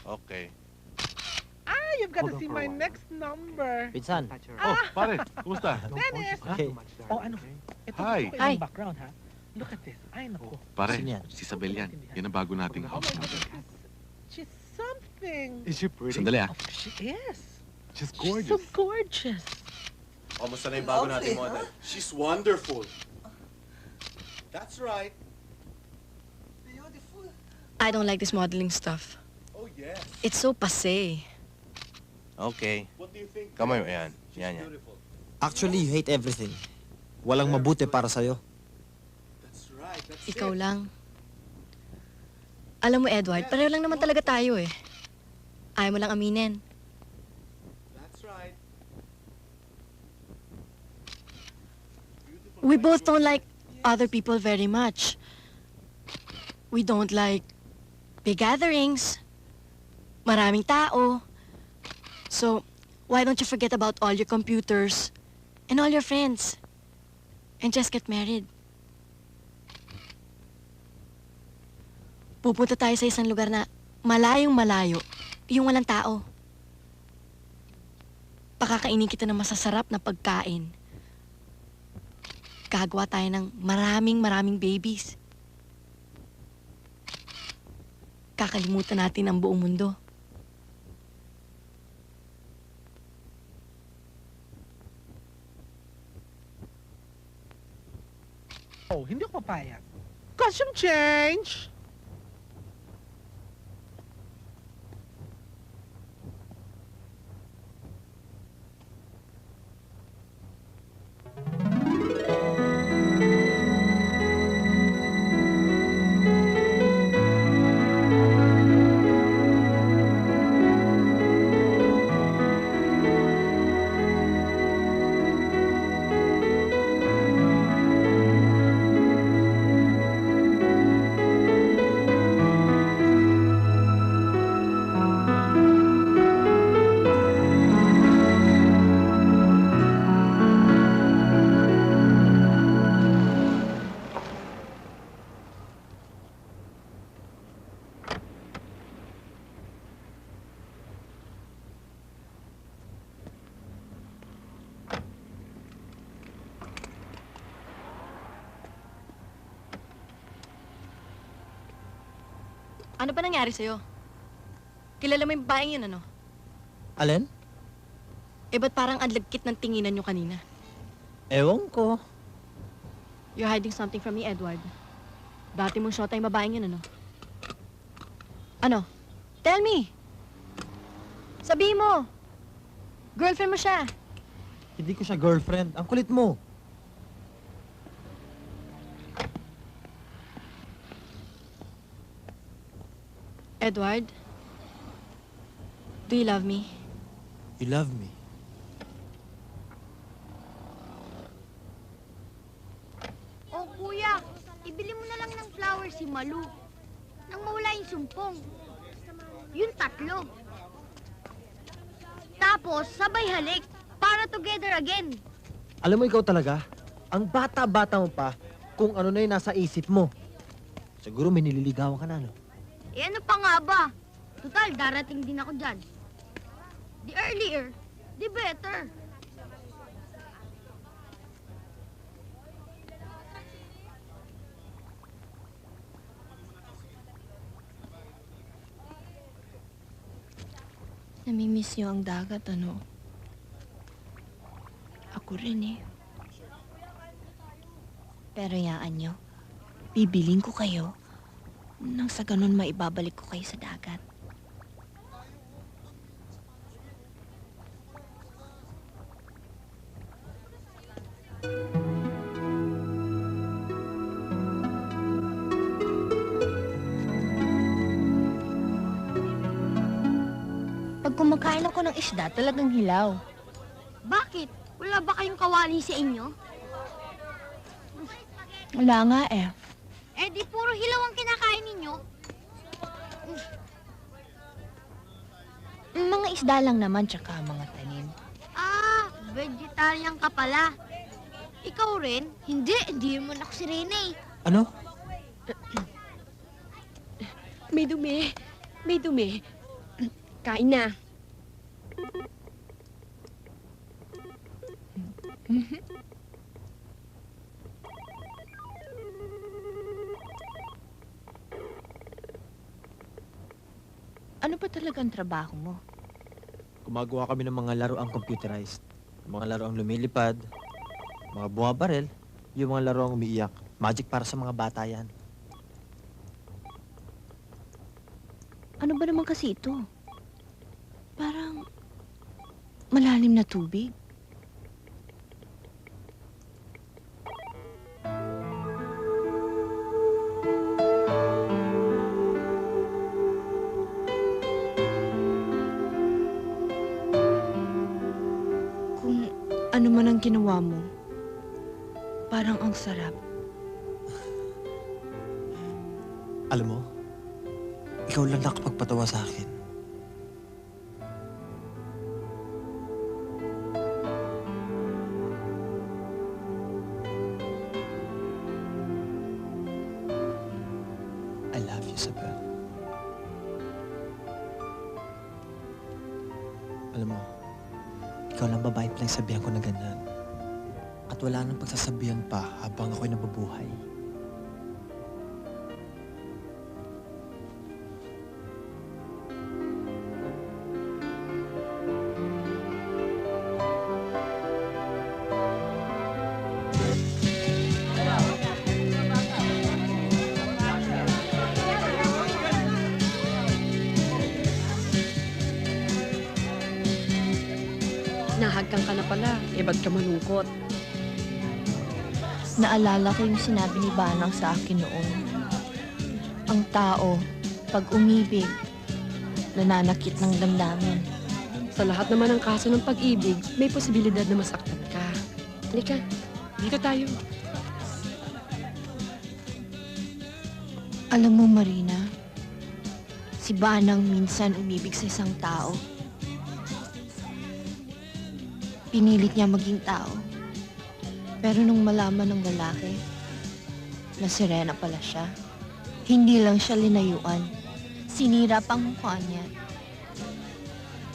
Okay. Ah, you've got to see my next number. Pinsan. Oh, pare. Kumusta? Dennis. Okay. Oh, ano? Ito Hi. po Hi. yung background, ha? Look at this. Ay, naku. Pare, Sino yan? si Sabel yan. Yan ang bago nating Oh house my model. goodness. She's something. Is she pretty? Sandali ah. Oh, she is. She's She's gorgeous. so gorgeous. Kamusta na yung bago nating model? She's wonderful. That's right. Beautiful. I don't like this modeling stuff. Oh, yes. It's so passé. Okay. What do you think? Kamay mo, yan. Yan, yan. Beautiful. Actually, you hate everything. Walang mabuti para sa'yo. That's right. That's Ikaw it. lang. Alam mo, Edward, pareho lang naman talaga tayo eh. Ayaw mo lang aminin. That's right. We both don't like other people very much. We don't like big gatherings, maraming tao. So, why don't you forget about all your computers and all your friends and just get married? Pupunta tayo sa isang lugar na malayong malayo, yung walang tao. Pakakainin kita ng masasarap na pagkain. Gagawa tayo ng maraming babies. Kakalimutan natin ang buong mundo. Oh, hindi ako papayag. Costume change! Ano ba nangyari sa'yo? Kilala mo yung babaeng yun, ano? Alin? Eh, ba't parang ang lagkit ng tinginan nyo kanina? Ewan ko. You're hiding something from me, Edward. Dati mong shota yung babaeng yun, ano? Ano? Tell me! Sabihin mo! Girlfriend mo siya! Hindi ko siya girlfriend. Ang kulit mo. Edward? Do you love me? You love me. Oh, kuya, ibili mo na lang ng flowers si Malu. Nang mawala yung sumpong. Yung 3. Tapos, sabay halik para together again. Alam mo, ikaw talaga, ang bata-bata mo pa kung ano na yung nasa isip mo. Siguro may nililigawan ka na, no? Eh ano pa nga ba? Total, darating din ako dyan. The earlier, the better. Namimiss niyo ang dagat, ano? Ako rin eh. Pero yaan niyo, bibiling ko kayo nang sa ganun maibabalik ko kayo sa dagat. Pag kumakain ako ng isda, talagang hilaw. Bakit? Wala ba kayong kawali sa inyo? Wala nga eh. Eh di puro hilaw ang kinakain ninyo. Mga isda lang naman, tsaka mga tanim. Ah, vegetarian ka pala. Ikaw rin? Hindi mo ako si Rene. Ano? May dumi. May dumi. Kain na. Ano ba talagang trabaho mo? Gumagawa kami ng mga laruang computerized. Mga laruang lumilipad, mga bumabaril, yung mga laruang umiiyak. Magic para sa mga bata yan. Ano ba naman kasi ito? Parang malalim na tubig. Kung ano man ang ginawa mo, parang ang sarap. Alam mo, ikaw lang nakapagpatawa sa akin. I love you, Isabel. Alam mo, ikaw lang babae pinagsabihan ko na ganyan. At wala nang pagsasabihan pa habang ako'y nabubuhay. Nahagkan ka na pala. Eh, ba't ka malungkot? Naalala ko yung sinabi ni Banang sa akin noon. Ang tao, pag umibig, nananakit ng damdamin. Sa lahat naman ng kaso ng pag-ibig, may posibilidad na masaktan ka. Halika, dito tayo. Alam mo, Marina, si Banang minsan umibig sa isang tao. Pinilit niya maging tao. Pero nung malaman ng lalaki na si Rena pala siya, hindi lang siya linayuan. Sinira pang mukha niya.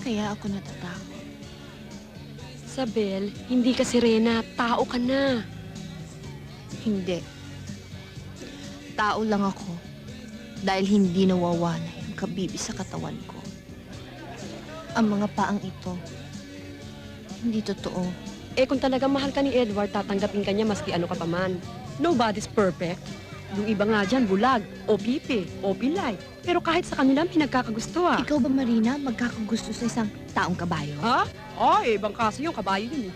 Kaya ako natatakot. Isabel, hindi ka si Rena. Tao ka na. Hindi. Tao lang ako. Dahil hindi nawawala yung kabibi sa katawan ko. Ang mga paang ito, hindi totoo. Eh kung talagang mahal ka ni Edward, tatanggapin ka niya maski ano ka pa man. Nobody's perfect. Yung iba nga dyan, bulag, o pipi, o pilay. Pero kahit sa kanila, may nagkakagusto ah. Ikaw ba, Marina, magkakagusto sa isang taong kabayo? Ha? Ay, ibang kaso yung kabayo yun eh.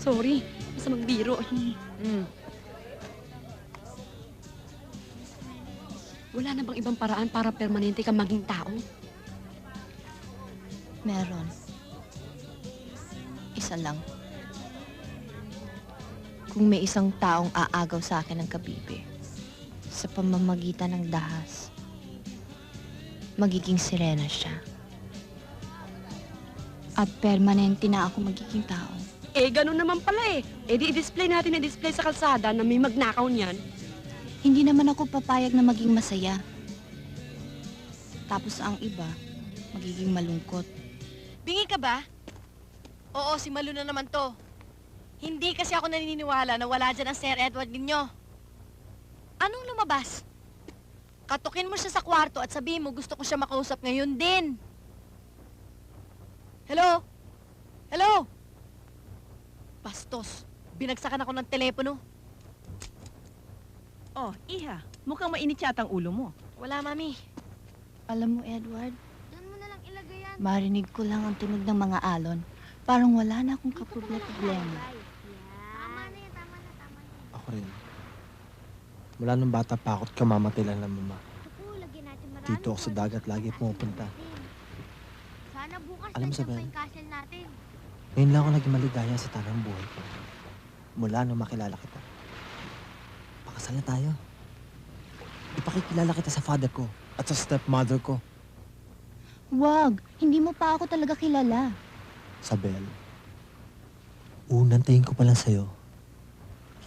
Sorry, masamang biro. Wala na bang ibang paraan para permanente kang maging tao? Meron. Isa lang. Kung may isang taong aagaw sa akin ng kabibi, sa pamamagitan ng dahas, magiging sirena siya. At permanente na ako magiging tao. Eh, ganun naman pala eh. Eh, di i-display natin i-display sa kalsada na may magnakaw niyan. Hindi naman ako papayag na maging masaya. Tapos ang iba, magiging malungkot. Bingi ka ba? Oo, si Malu na naman to. Hindi kasi ako naniniwala na wala dyan ang Sir Edward ninyo. Anong lumabas? Katukin mo siya sa kwarto at sabihin mo gusto ko siya makausap ngayon din. Hello? Hello? Bastos, binagsakan ako ng telepono. Oh, Iha, mukhang mainit yata ang ulo mo. Wala, Mami. Alam mo, Edward, marinig ko lang ang tunog ng mga alon. Parang wala na akong kaproblema. Ako rin. Mula nung bata pa ako't kamamatay lang ng mama. Dito ako sa dagat lagi pumupunta. Alam mo, Sabel, ngayon lang ako naging maligaya sa tanang buhay ko. Mula nung makilala kita. Pakasal na tayo. Ipakikilala kita sa father ko at sa stepmother ko. Wag, hindi mo pa ako talaga kilala. Sabel, unang tingin ko pa lang sa'yo,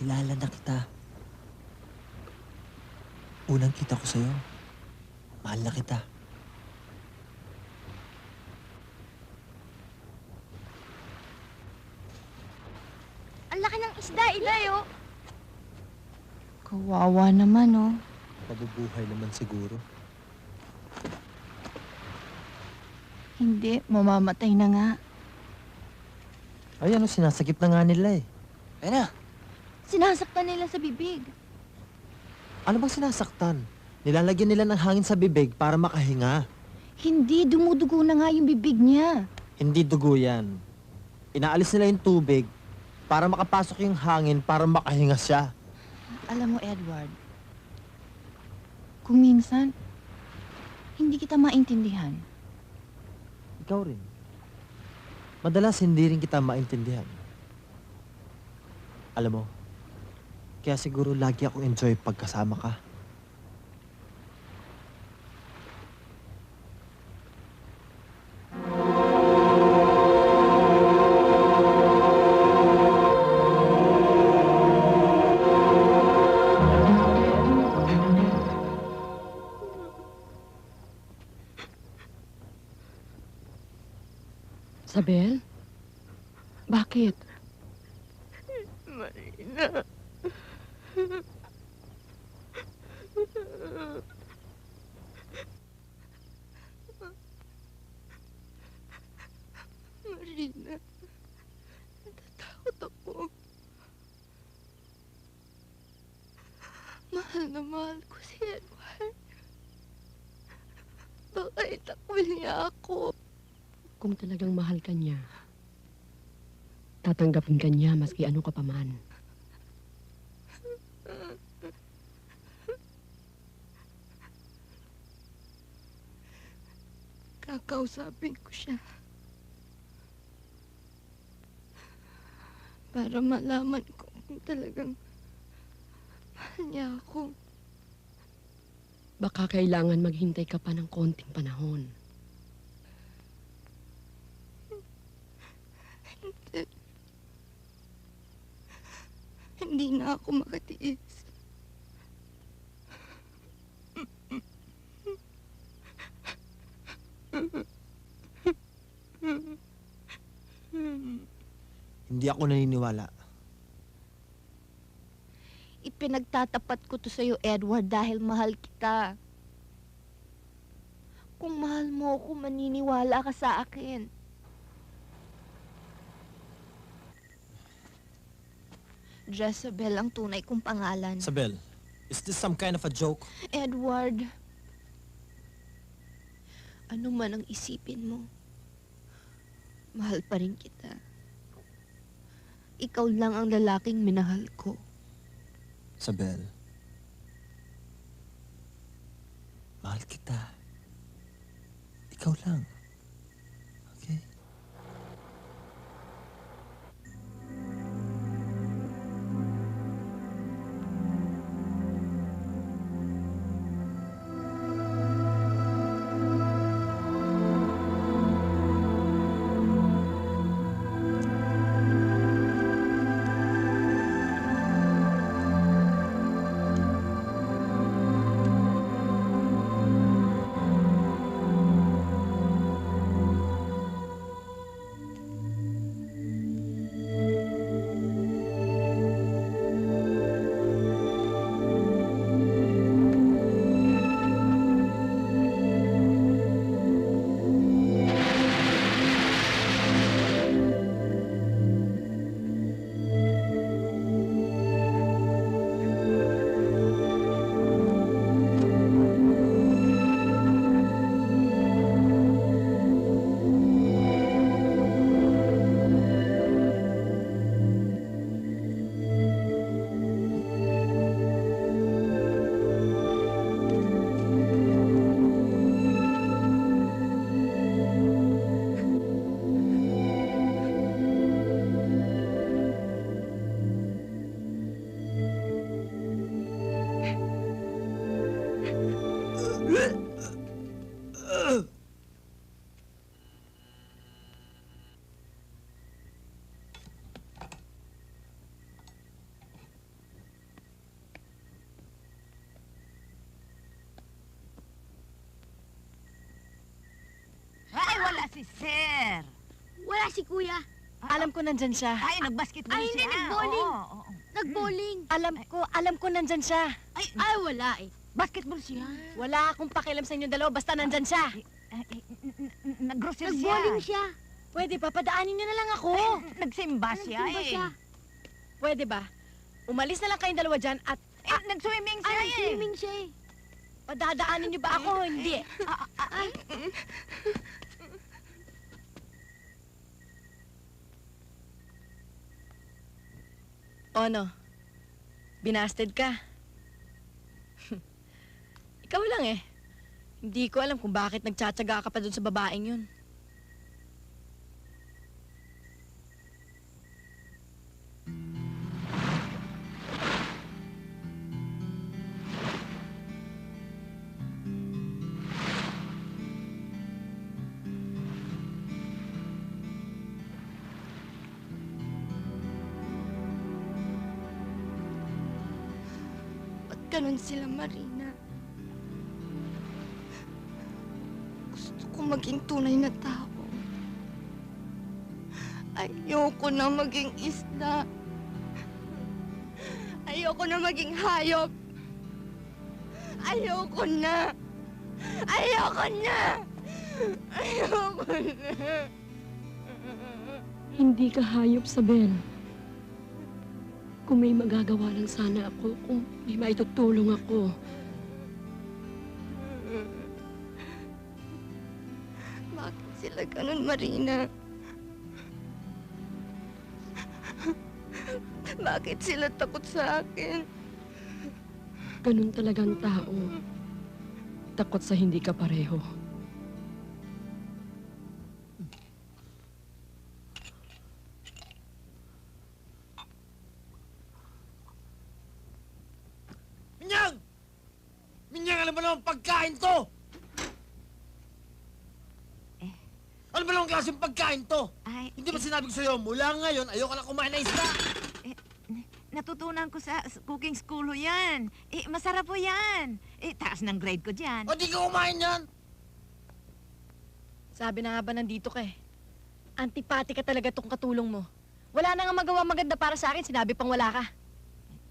kilala na kita. Unang kita ko sa'yo, mahal na kita. Ang laki ng isda, Iday, oh. Kawawa naman, oh. Mabubuhay naman siguro. Hindi, mamamatay na nga. Ay, ano, sinasakip na nga nila eh. Ayun na. Sinasaktan nila sa bibig. Ano bang sinasaktan? Nilalagyan nila ng hangin sa bibig para makahinga. Hindi, dumudugo na nga yung bibig niya. Hindi dugo yan. Inaalis nila yung tubig para makapasok yung hangin para makahinga siya. Alam mo, Edward, kung minsan, hindi kita maintindihan. Ikaw rin. Madalas hindi rin kita maintindihan. Alam mo, kaya siguro lagi akong enjoy pagkasama ka. Sabel? Bakit? Marina. Marina. Natatakot ako. Mahal na mahal ko si Edward. Baka itakwil niya ako. Kung talagang mahal ka niya, tatanggapin ka niya maski ano ka pa man. Kakausapin ko siya. Para malaman ko kung talagang mahal niya ako. Baka kailangan maghintay ka pa ng konting panahon. Hindi na ako makatiis. Hindi ako naniniwala. Ipinagtatapat ko to sa'yo, Edward, dahil mahal kita. Kung mahal mo ako, maniniwala ka sa akin. Jezebel ang tunay kong pangalan. Isabel, is this some kind of a joke? Edward, ano man ang isipin mo, mahal pa rin kita. Ikaw lang ang lalaking minahal ko. Isabel, mahal kita. Ikaw lang. Okay? Ay, wala si Sir. Wala si Kuya. Alam ko nandyan siya. Ay, nag-basketball Ay, siya. hindi, nag-bowling. Oo. Nag-bowling. Alam ko nandyan siya. Ay, wala eh. Basketball siya. Wala akong pakialam sa inyong dalawa, basta nandyan siya. Nag-grocery siya. Nag-bowling siya. Pwede ba? Padaanin niyo na lang ako. Nagsimba siya Nagsimba eh. siya. Pwede ba? Umalis na lang kayong dalawa dyan at... nag-swimming siya Ay, swimming siya eh. Padadaanin niyo ba ako? Hindi. O ano? Binasted ka? Ikaw lang eh. Hindi ko alam kung bakit nagtsatsaga ka pa dun sa babaeng yun. Ganun sila, Marina. Gusto ko maging tunay na tao. Ayoko na maging isda. Ayoko na maging hayop. Ayoko na. Ayoko na. Ayoko na. Hindi ka hayop, Sabel. Kung may magagawa lang sana ako, kung may maitutulong ako. Bakit sila ganun, Marina? Bakit sila takot sa akin? Ganun talagang tao. Takot sa hindi ka pareho. Minyang! Minyang, alam mo naman pagkain to! Ano ba naman klaseng pagkain to? Hindi ba sinabi ko sa'yo, mula ngayon, ayoko na kumain ng isda? Natutunan ko sa cooking school ho yan. Masarap ho yan. Taas ng grade ko dyan. O di ka kumain yan? Sabi na nga ba nandito ka eh. Antipati ka talaga tong katulong mo. Wala na nga magawa maganda para sa akin, sinabi pang wala ka.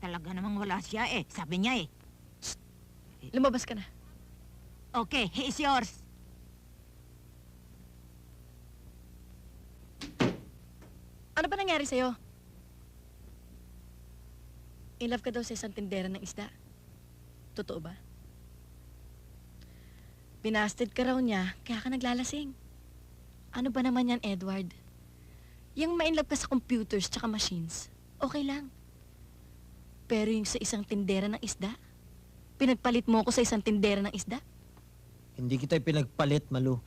Talaga namang wala siya eh. Sabi niya eh. Lumabas ka na. Okay, he is yours. Ano ba nangyari sa'yo? In love ka daw sa isang tindera ng isda. Totoo ba? Binasted ka raw niya, kaya ka naglalasing. Ano ba naman yan, Edward? Yung ma-inlove ka sa computers tsaka machines, okay lang. Pero yung sa isang tindera ng isda, pinagpalit mo ako sa isang tindera ng isda? Hindi kita pinagpalit, Malu.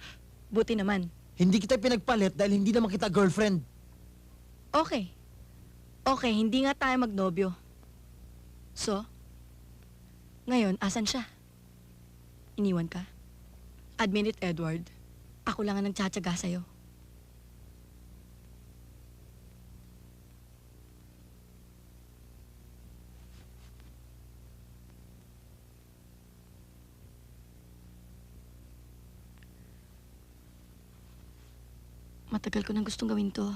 Buti naman. Hindi kita pinagpalit dahil hindi naman kita girlfriend. Okay. Okay, hindi nga tayo magnobyo. So, ngayon, asan siya? Iniwan ka? Admit it, Edward. Ako lang ang nagtsatsaga sa'yo. Matagal ko nang gustong gawin to.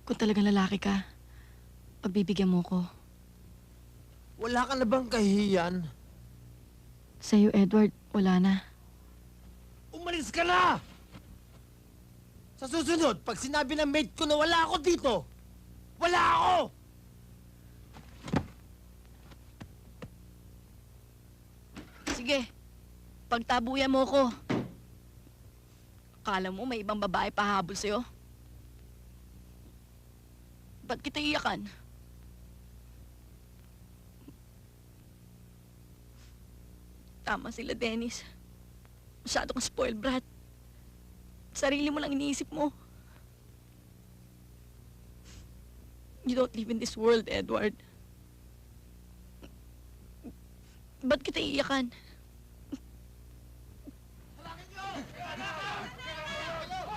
Kung talagang lalaki ka, pagbibigyan mo ko. Wala ka na bang kahihiyan? Sa'yo, Edward, wala na. Umalis ka na! Sa susunod, pag sinabi ng mate ko na wala ako dito, wala ako! Sige, pagtabuyan mo ko. Akala mo may ibang babae pahabol sa'yo? Ba't kita iyakan? Tama sila, Dennis. Masyado kang spoiled brat. Sarili mo lang iniisip mo. You don't live in this world, Edward. Ba't kita iiyakan?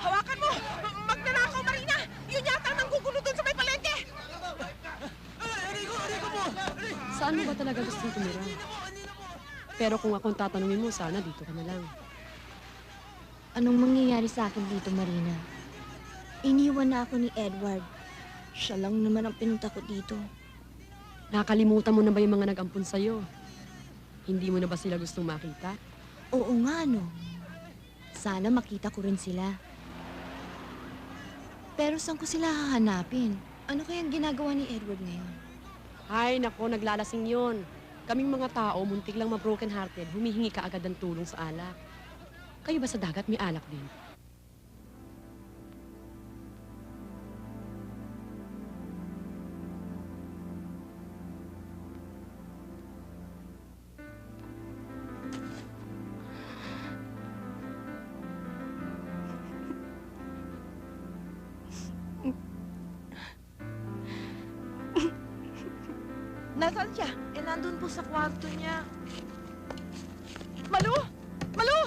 Hawakan mo! Magnanakaw, Marina! Yun yata ang nanggugulo doon sa may palengke! Saan mo ba talaga gusto tumira? Pero kung akong tatanungin mo, sana dito ka na lang. Anong mangyayari sa akin dito, Marina? Iniwan na ako ni Edward. Siya lang naman ang pinunta ko dito. Nakalimutan mo na ba yung mga nag-ampun sa'yo? Hindi mo na ba sila gustong makita? Oo nga, no. Sana makita ko rin sila. Pero saan ko sila hahanapin? Ano kayang ginagawa ni Edward ngayon? Ay, nako, naglalasing yon. Kaming mga tao, muntik lang ma-broken hearted, humihingi ka agad ng tulong sa alak. Kayo ba sa dagat may alak din? Nasaan siya? Eh, nandun po sa kwarto niya. Malu! Malu!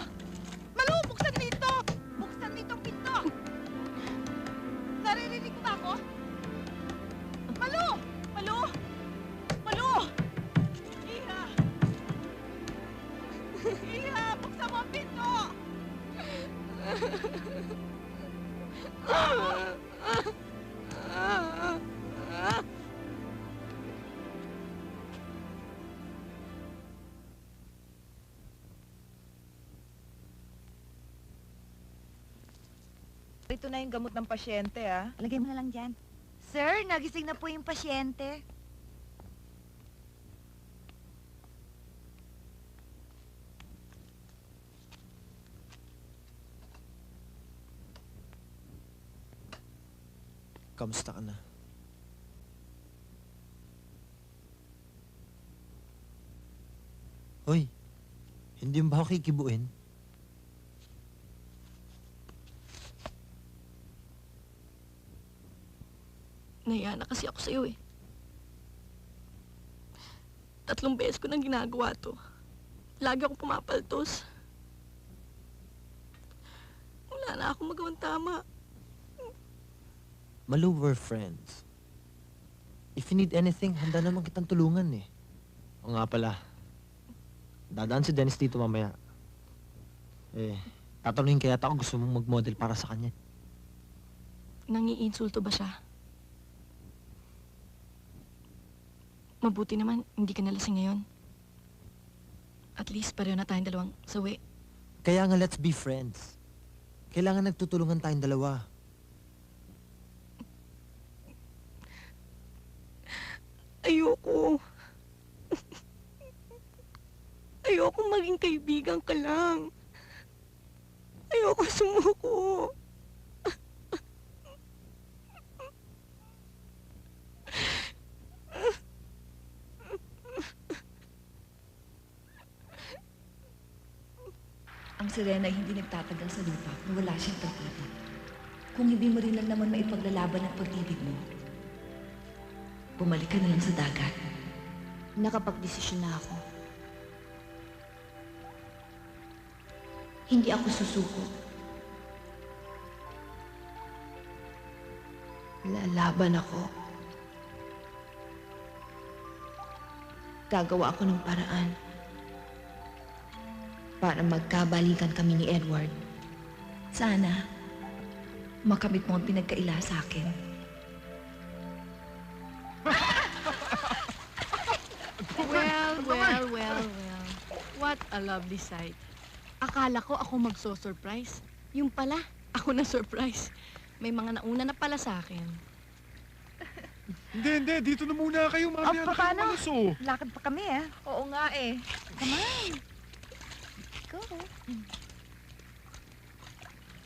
Malu! Buksan dito! Buksan dito ang pinto! Naririnig mo ba ako? Malu! Malu! Malu! Iha! Iha! Buksan mo ang pinto! Ito na yung gamot ng pasyente, ah. Lagay mo na lang dyan. Sir, nagising na po yung pasyente. Kamusta ka na? Hoy, hindi mo ba ako kikibuin? Nahiya na kasi ako sa'yo eh. 3 beses ko nang ginagawa to. Lagi ako pumapaltos. Wala na akong magawang tama. Malu, we're friends. If you need anything, handa naman kitang tulungan eh. O nga pala, dadaan si Dennis dito mamaya. Eh, tatanungin kaya ako gusto mong mag-model para sa kanya. Nangiinsulto ba siya? Mabuti naman, hindi ka nalasing ngayon. At least pareho na tayong dalawang sawi. Kaya nga, let's be friends. Kailangan nagtutulungan tayong dalawa. Ayoko. Ayoko maging kaibigan ka lang. Ayoko sumuko. Ang Serena ay hindi nagtatagal sa lupa na wala siyang pag-ibig. Kung hindi mo rin lang naman maipaglalaban ang pag-ibig mo, bumalik ka na lang sa dagat. Nakapagdesisyon na ako. Hindi ako susuko. Lalaban ako. Gagawa ako ng paraan para magkabalikan kami ni Edward. Sana, makamit mo ang pinagkaila sa akin. Well. What a lovely sight. Akala ko ako magso-surprise. Yung pala, ako na surprise. May mga nauna na pala sa akin. Hindi. Dito na muna kayo, mami. Paano? Lakad pa kami, eh. Oo nga, eh. Come on. Go.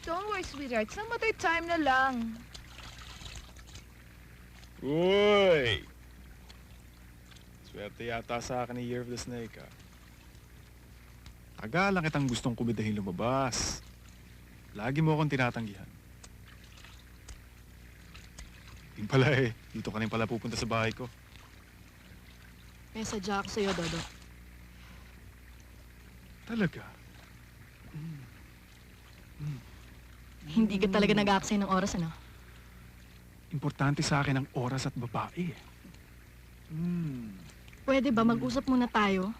Don't worry, sweetheart. Some other time na lang. Uy! Swerte yata sa akin ni Year of the Snake, ah. Taga lang kitang gustong kumidahin lumabas. Lagi mo akong tinatanggihan. Yung pala eh, dito ka rin pala pupunta sa bahay ko. May sadya ako sa'yo, Dodo. Talaga? Hindi ka talaga nag-aaksay ng oras, ano? Importante sa akin ang oras at babae. Pwede ba mag-usap muna tayo?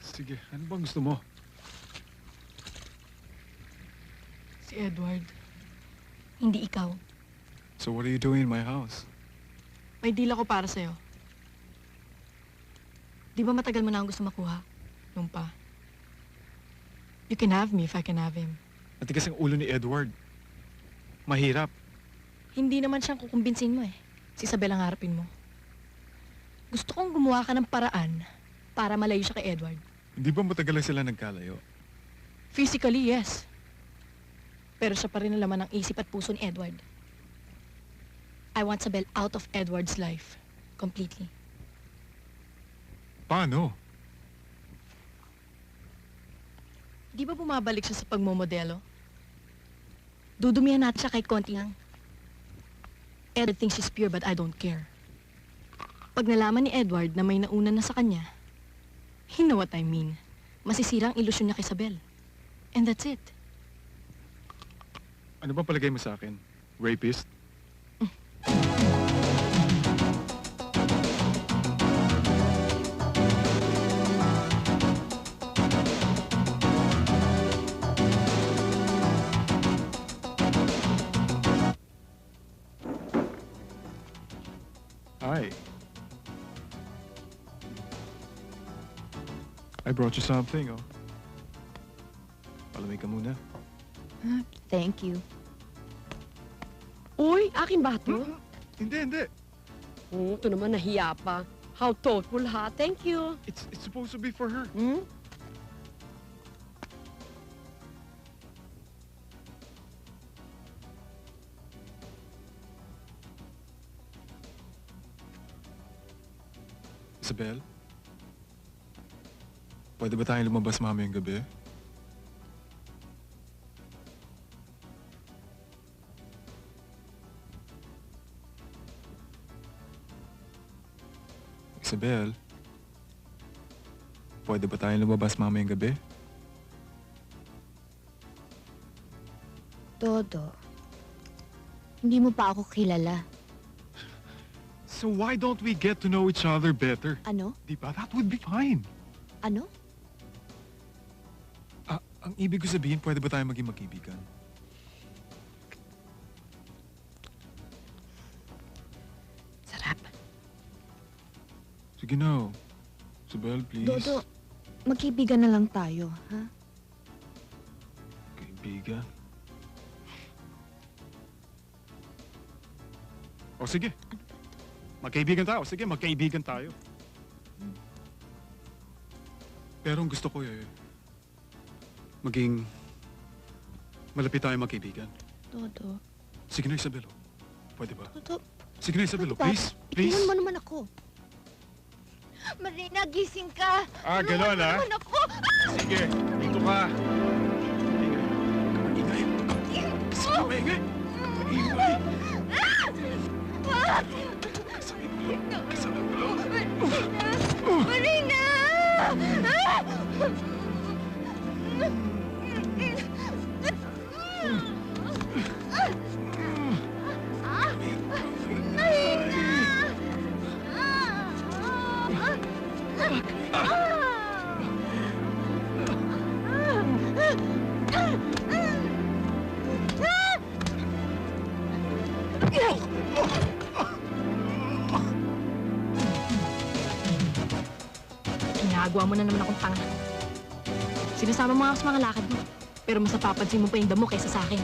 Sige, ano bang gusto mo? Si Edward. Hindi ikaw. So what are you doing in my house? May deal ako para sa'yo. Di ba matagal mo na ang gusto makuha? Nung pa. You can have me if I can have him. Matigas ang ulo ni Edward. Mahirap. Hindi naman siyang kukumbinsin mo eh. Si Isabel ang harapin mo. Gusto kong gumawa ka ng paraan para malayo siya kay Edward. Hindi ba matagal lang sila nagkalayo? Physically, yes. Pero siya pa rin ang laman ng isip at puso ni Edward. I want Isabel out of Edward's life. Completely. Paano? Di ba bumabalik siya sa pagmomodelo? Dudumihan natin siya kahit konti lang. Edward thinks she's pure but I don't care. Pag nalaman ni Edward na may nauna na sa kanya, you know what I mean. Masisira ang ilusyon niya kay Isabel. And that's it. Ano ba palagay mo sa akin? Rapist? Hi. I brought you something, oh. Palamig ka muna. Thank you. Uy, akin ba ito? Hindi. Ito naman nahiya pa. How thoughtful, ha? Thank you. It's supposed to be for her. Isabel? Pwede ba tayong lumabas mamayang gabi? Isabel? Pwede ba tayong lumabas mamayang gabi? Dodo, hindi mo pa ako kilala. So why don't we get to know each other better? Ano? Di ba? That would be fine. Ano? Ang ibig ko sabihin, pwede ba tayo maging magkaibigan? Sige na. Isabel, please. Dodo, magkaibigan na lang tayo, ha? Kaibigan. O sige. Magkaibigan tayo. Sige, magkaibigan tayo. Pero ang gusto ko maging malapit tayo magkaibigan. Dodo. Sige na, Isabel. Pwede ba? Dodo. Sige na, Isabel. Ano ba? Please. Please. Itingan mo naman ako. Marina, gising ka. Gano'n Tulungan mo naman ako. Sige, dito ka. Maingay. Sige, maingay. Maingay. Marina! Ginagawa mo na naman akong tanga. Sinasama mo nga ako sa mga lakad mo. Pero mas napapansin mo pa yung damo kaysa sa akin.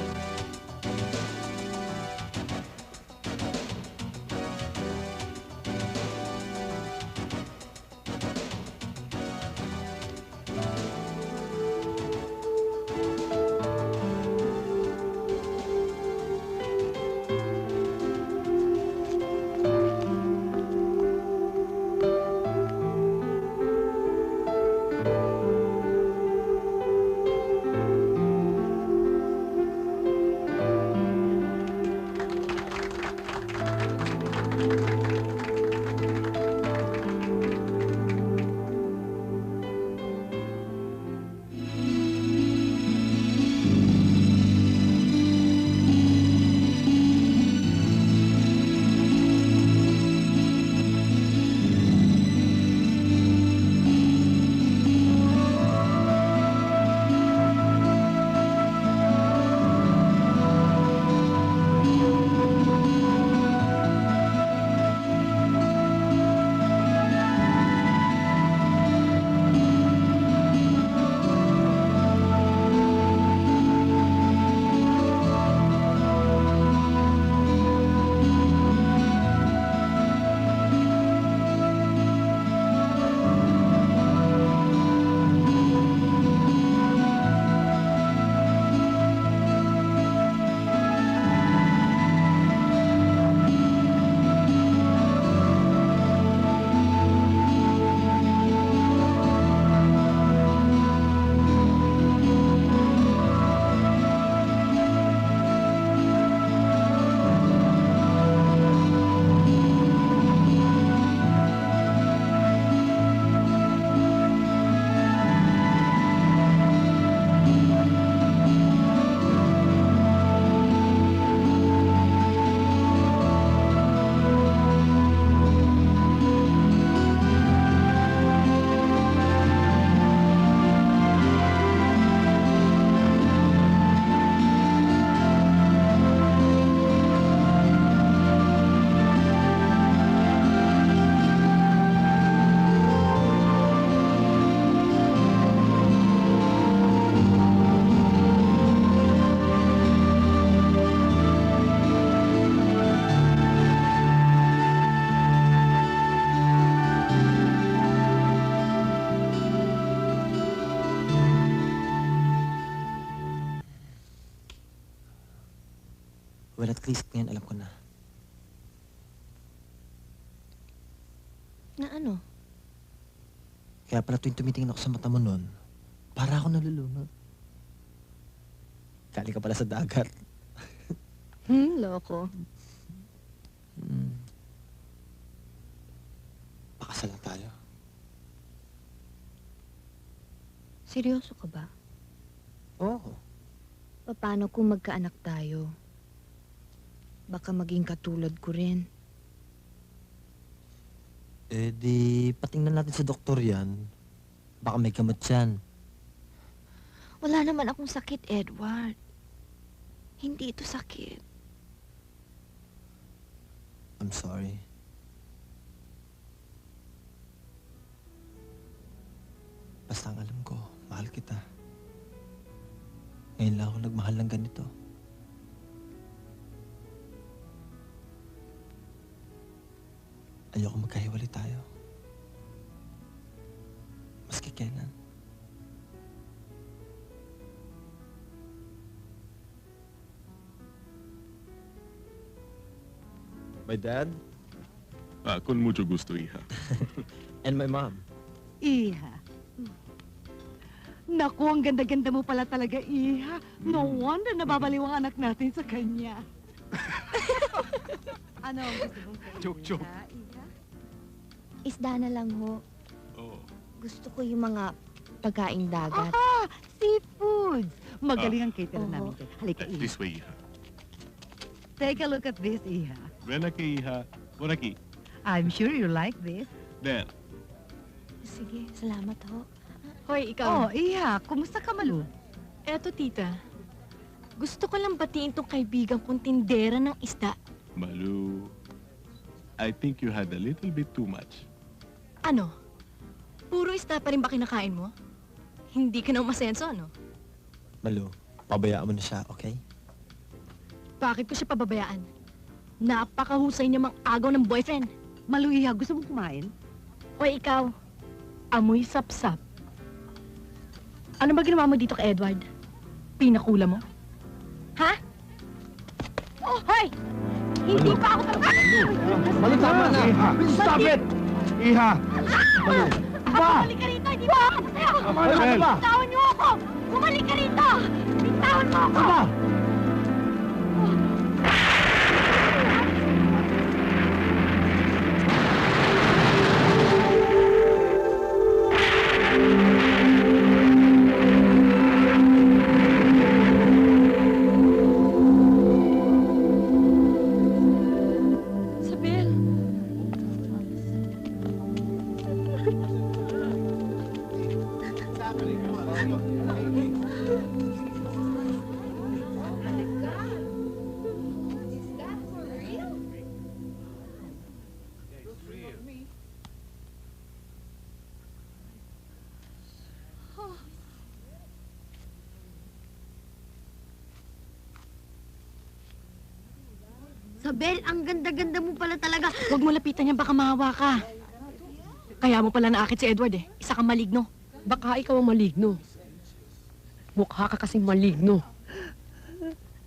Well, at least ngayon alam ko na. Na ano? Kaya pala tuwing tumitingin ako sa mata mo nun, para ako nalulunod. Kali ka pala sa dagat. Loko. Pakasal na tayo. Seryoso ka ba? Oo. Paano kung magkaanak tayo? Baka maging katulad ko rin. Eh di, patingnan natin sa doktor yan. Baka may kamot yan. Wala naman akong sakit, Edward. Hindi ito sakit. I'm sorry. Basta ang alam ko, mahal kita. Ngayon lang ako nagmahal ng ganito. Ayoko magkahiwalay tayo. Maski kailan. My dad Con mucho gusto, hija. and my mom. Iha. Naku, ang ganda-ganda mo pala talaga, Iha. No wonder nababaliw ang anak natin sa kanya. Ano ang gusto mong kainin? Joke. Iha? Isda na lang ho. Oo. Gusto ko yung mga pagkaing dagat. Ah, seafoods! Magaling ang caterer namin. Halika, Iha. This way, hija. Take a look at this, Iha. Ven aquí, hija. Por aquí. I'm sure you like this. There. Sige, salamat ho. Hoy, ikaw. Oh, Iha, kumusta ka, Malu? Eto, tita. Gusto ko lang batiin tong kaibigan kong tindera ng isda. Malu, I think you had a little bit too much. Ano? Puro isda pa rin ba kinakain mo? Hindi ka na umasenso, ano? Malu, pabayaan mo na siya, okay? Bakit ko siya pababayaan? Napakahusay niya mang agaw ng boyfriend. Malu, Iha, gusto mong kumain? Hoy, ikaw. Amoy sapsap. Ano ba ginawa mo dito kay Edward? Pinakula mo? Ha? Oh, hoy! Hindi pa ako Malu, tama na! Stop it! Iha! Malu! Ba? Bumalik ka rito! Hindi ba ako sa'yo! Malu, ano ba? Bitawan niyo ako! Bumalik ka rito! Bitawan mo ako! Ba? Sabel! Sabel, ang ganda-ganda mo pala talaga. Huwag mo lapitan yan, baka mahawa ka. Kaya mo pala naakit si Edward eh. Isa kang maligno. Baka ikaw ang maligno. Mukha ka kasing maligno.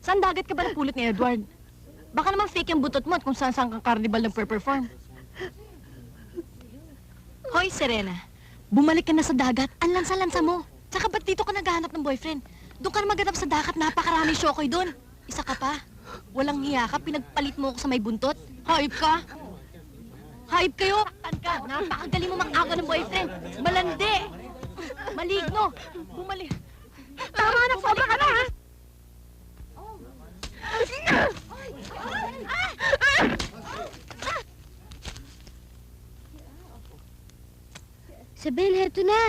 Saan dagat ka ba napulot ni Edward? Baka naman fake yung butot mo at kung saan-saan kang carnival nagpe-perform. Hoy, Serena. Bumalik ka na sa dagat. Ang lansa-lansa mo. Tsaka ba't dito ka naghahanap ng boyfriend? Doon ka na maghanap sa dagat. Napakarami syokoy doon. Isa ka pa. Walang hiya ka. Pinagpalit mo ako sa may buntot. Hayop ka. Hayop kayo. Saktan ka. Napakagaling mo mag-aga ng boyfriend. Malandi. Maligno. Bumalik. Tama na, sobra ka na, ha? Sabel, heto na.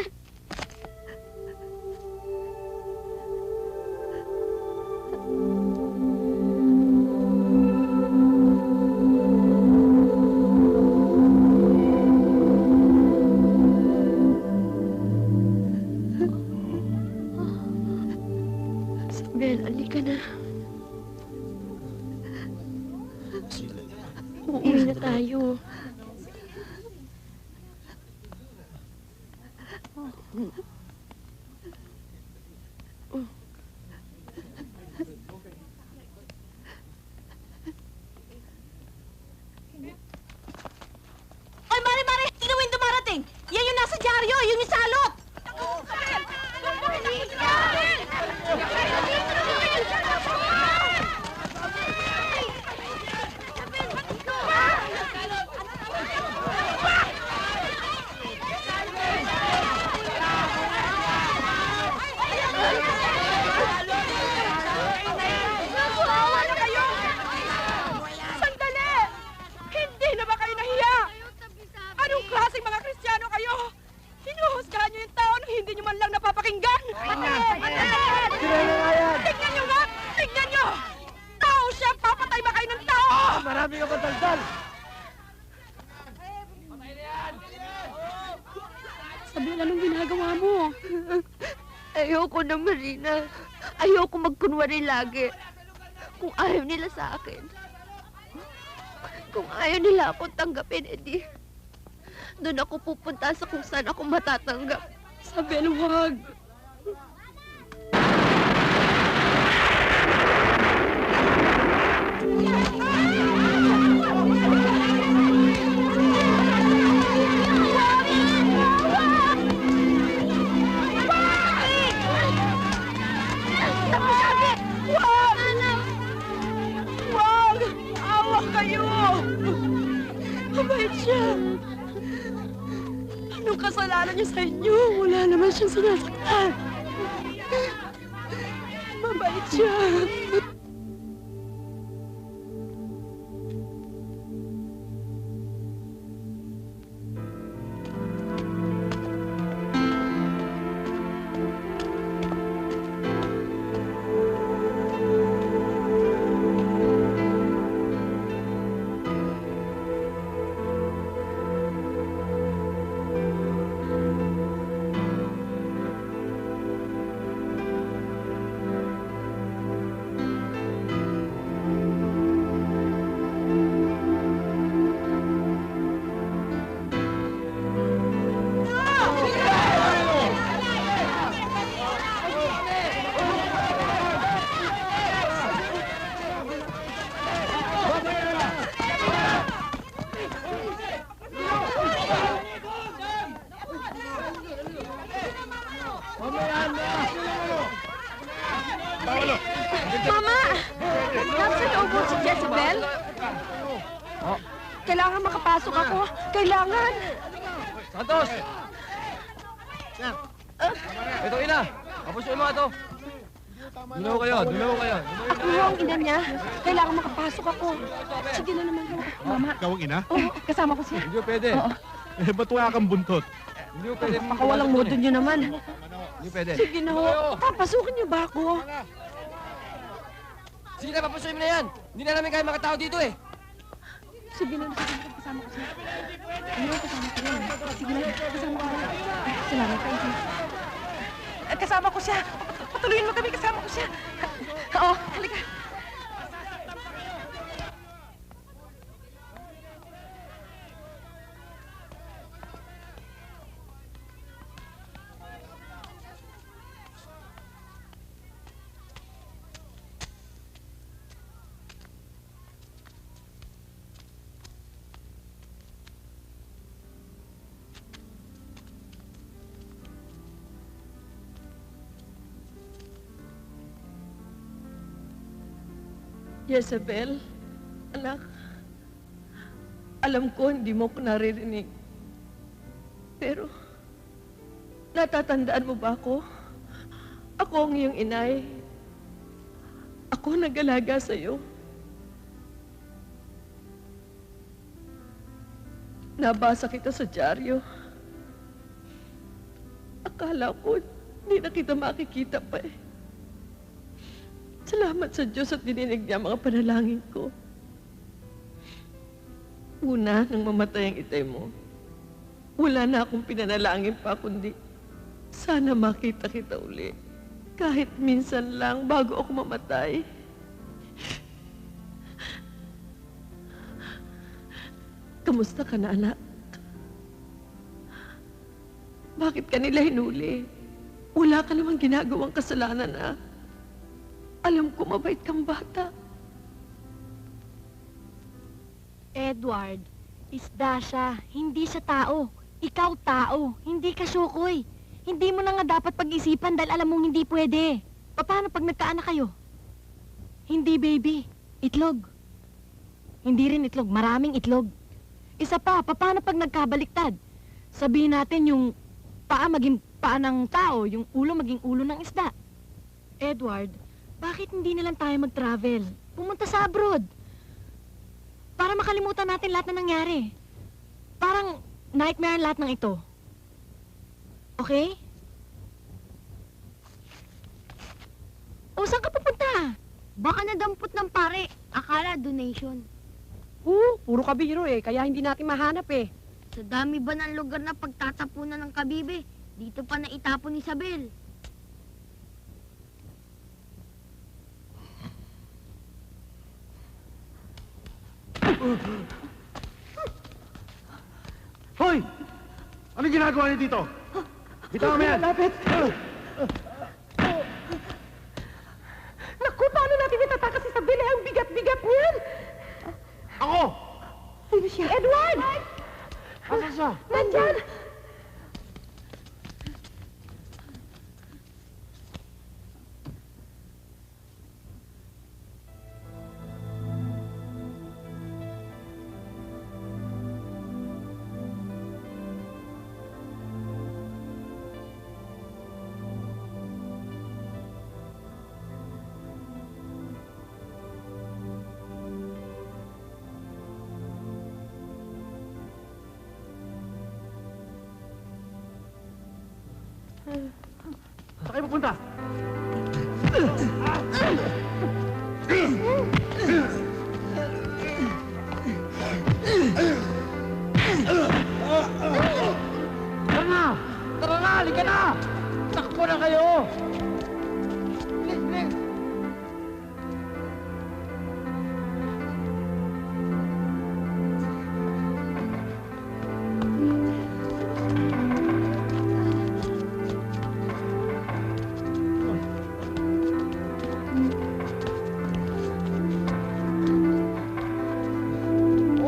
Sabel, alika na. Uuwi na tayo. Oy, Mare! Tingnan mo yung dumarating! Yan yung nasa dyaryo! Yun yung salot! Sandali! Hindi na ba kayo nahiya? Anong klaseng mga Kristiyano kayo? Hinuhusgahan niyo yung tao nang hindi niyo man lang napapakinggan! Tingnan niyo nga! Tingnan niyo! Tao siya! Papatay ba kayo ng tao? Marami ka ba daldal? Isabel, anong ginagawa mo? Ayoko na, Marina. Ayoko magkunwari lagi. Kung ayaw nila sa akin. Kung ayaw nila akong tanggapin, edi doon ako pupunta sa kung saan ako matatanggap. Isabel, huwag. Wag! Awa kayo! Mabait siya. Anong kasalanan niya sa inyo? Wala naman siyang sinasaktan. Mabait siya. Mama! Nasa loob mo si Jezebel? Kailangan makapasok ako. Kailangan. Santos! Ito, ina! Kapusuin mo ito! Dulo kayo! Ako ang ina niya. Kailangan makapasok ako. Sige na naman. Mama. Ikaw ang ina? Oo, kasama ko siya. Hindi pwede. Oo. Eh, ba't wala kang buntot? Hindi pwede. Pakawalang modo niyo naman. Hindi pwede. Sige na ho. Papasukin niyo ba ako? Sige na, papusuin mo na yan! Hindi na namin kaya mga tao dito eh! Sige na, kasama ko siya. Ano, kasama ko rin. Sige na, kasama ko rin. Salamat kayo. Kasama ko siya. Patuloyin mo kami, kasama ko siya. Oo, halika. Jezebel, anak, alam ko hindi mo ko naririnig. Pero, natatandaan mo ba ako? Ako ang iyong inay. Ako ang nag-alaga sa'yo. Nabasa kita sa dyaryo. Akala ko, hindi na kita makikita pa eh. Salamat sa Diyos at dininig niya mga panalangin ko. Una, nang mamatay ang itay mo, wala na akong pinanalangin pa kundi sana makita kita uli. Kahit minsan lang bago ako mamatay. Kamusta ka na, anak? Bakit ka nila hinuli? Wala ka namang ginagawang kasalanan, ah. Alam ko mabait kang bata. Edward, isda siya. Hindi siya tao. Ikaw tao. Hindi ka syukoy. Hindi mo na nga dapat pag-isipan dahil alam mong hindi pwede. Paano pag nagkaanak kayo? Hindi baby. Itlog. Hindi rin itlog. Maraming itlog. Isa pa, paano pag nagkabaliktad? Sabihin natin yung paa maging paa ng tao, yung ulo maging ulo ng isda. Edward, bakit hindi na lang tayo mag-travel? Pumunta sa abroad. Para makalimutan natin lahat na nangyari. Parang nightmare lahat ng ito. Okay? O, saan ka pupunta? Baka nadampot ng pare. Akala donation. Puro kabiro eh, kaya hindi natin mahanap eh. Sa dami ba ng lugar na pagtatapunan ng kabibe, dito pa na itapon ni Isabel. Hoy! Ano ginagawa niyo dito? Bitaw mo yan! Lapit! Naku, paano natin itatakas si Isabel? Ang bigat-bigat niyan! Ako! Sino siya? Edward! Asan siya? Nandyan! Saan kayo pupunta? Tara na! Tara na! Halika na! Takbo na kayo! Bilis, bilis!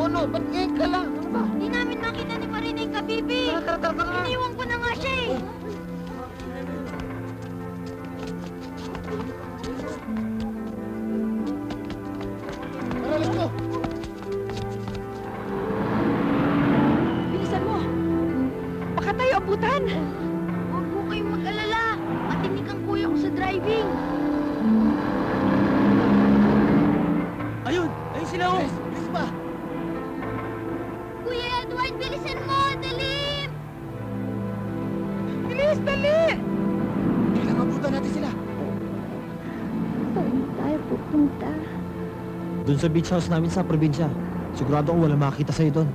Ano? Ba't ngayon ka lang? Ano ba? Hindi namin makita ni Marina yung kabibi. Iniwan ko na nga siya eh. Tara, let's go! Bilisan mo! Baka tayo abutan! Huwag po kayong mag-alala. Matinik ang kuya ko sa driving. Ayun! Ayun sila oh! Bilis pa! Kuya Edward, bilisan mo! Dali! Bilis, dali! Kailangan abutan natin sila! Saan tayo pupunta? Doon sa beach house namin sa probinsya. Sigurado ako walang makakita sa'yo doon.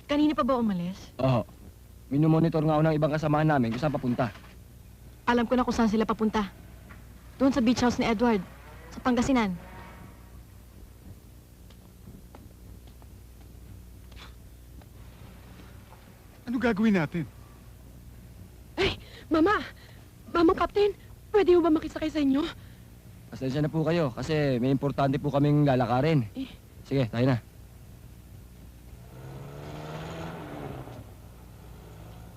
Kanina pa ba umalis? Oo. Minomonitor nga ako ng ibang kasamahan namin kung saan papunta. Alam ko na kung saan sila papunta. Doon sa beach house ni Edward. Sa Pangasinan. Ano gagawin natin? Mama! Mama, Captain! Pwede mo ba makisakay sa inyo? Pasensya na po kayo kasi may importante po kaming lalakarin. Sige, tayo na.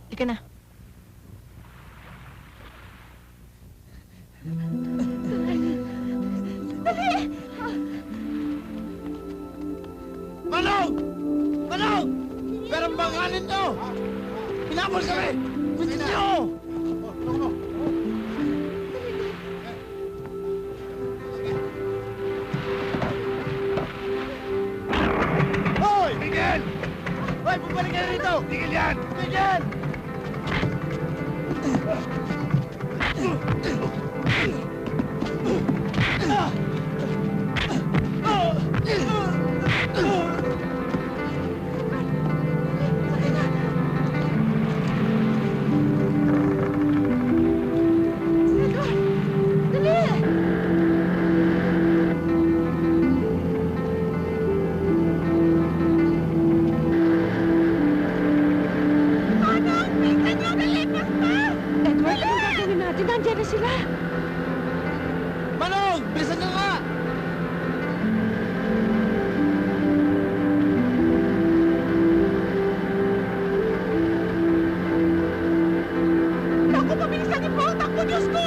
Halika na. Dali! Manong! Manong! Perang bangkanin to! Pinapol kami! Gusto niyo! Hoy! Miguel! Hoy, bumalik ka na rito! Miguel yan! Miguel! Edward, anong gagawin natin? Nandiyan na sila! Manong! Bilisan nyo nga! Naku, pabilisan niyo po! Takbo, Diyos ko!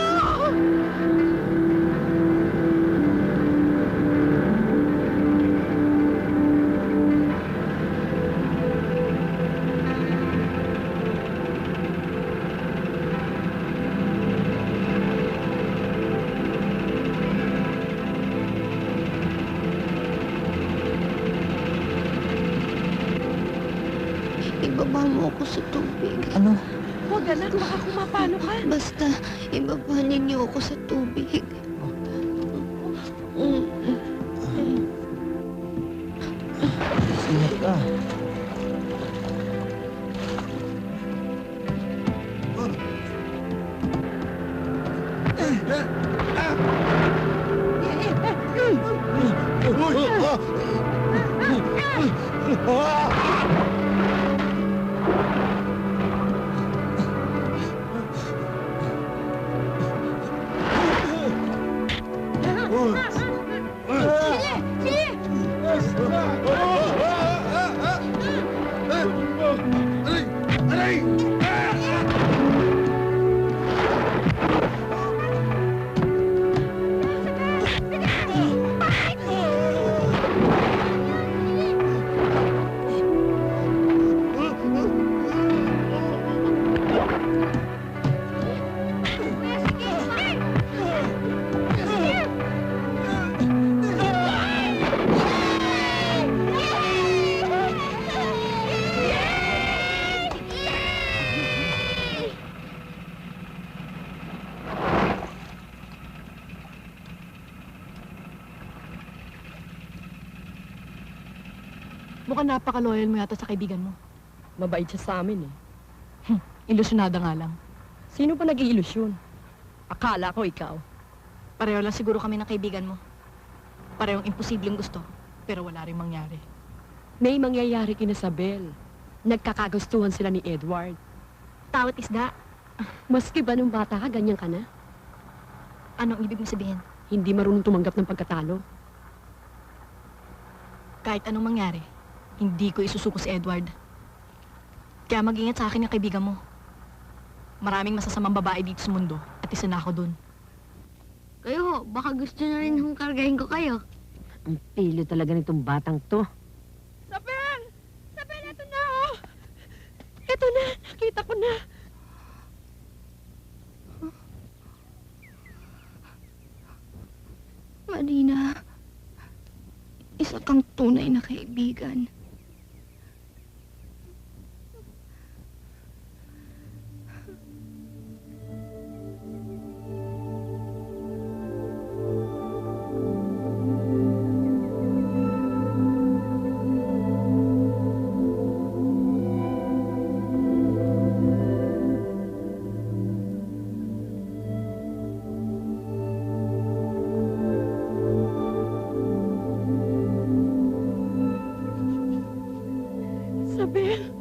Ibaba mo ako sa tubig. Ano? Huwag anak, baka kumapano ka. Basta, ibaba ninyo ako sa tubig. ka. Mukhang napaka-loyal mo yata sa kaibigan mo. Mabait siya sa amin eh. Ilusyonada nga lang. Sino pa nag-iilusyon? Akala ko ikaw. Pareho lang siguro kami ng kaibigan mo. Parehong imposibleng gusto, pero wala rin mangyari. May mangyayari kina Isabel. Nagkakagustuhan sila ni Edward. Tawat isda. Maski ba nung bata ka, ganyan ka na? Anong ibig mo sabihin? Hindi marunong tumanggap ng pagkatalo. Kahit anong mangyari, hindi ko isusuko si Edward. Kaya mag-ingat sa akin yung kaibigan mo. Maraming masasamang babae dito sa mundo at isa na ako dun. Kayo, baka gusto na rin hong kargahin ko kayo. Ang pilo talaga nitong batang to. Sabel! Sabel, eto na oh! Eto na, nakita ko na. Marina, isa kang tunay na kaibigan. Sabel,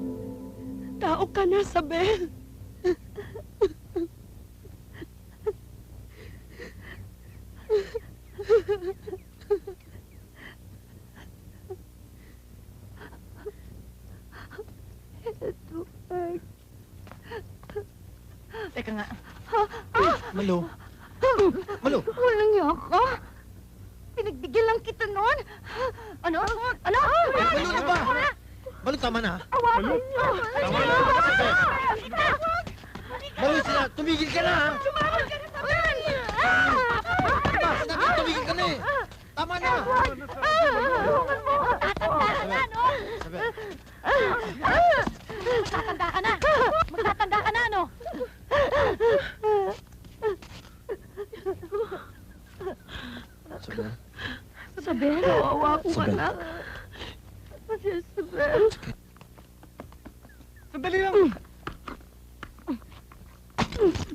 tao ka na, Sabel. Edward. Teka nga. Malo. Malo. Walang yaka. Pinagbigyan lang kita noon. Ano? Ano? Malo na ba? Malo, tama na. Awakan niyo. Tama na. Malo, sila. Tumigil ka na, ha? Tumawag ka na sa akin. Diba, sinabi ko tumigil ka na eh. Tama na. Tatanda ka na, no? Magtatanda ka na. Magtatanda ka na, no? Sabel. Sabel, awa ko ka Sabel. na. Sabel. Sandali lang. Si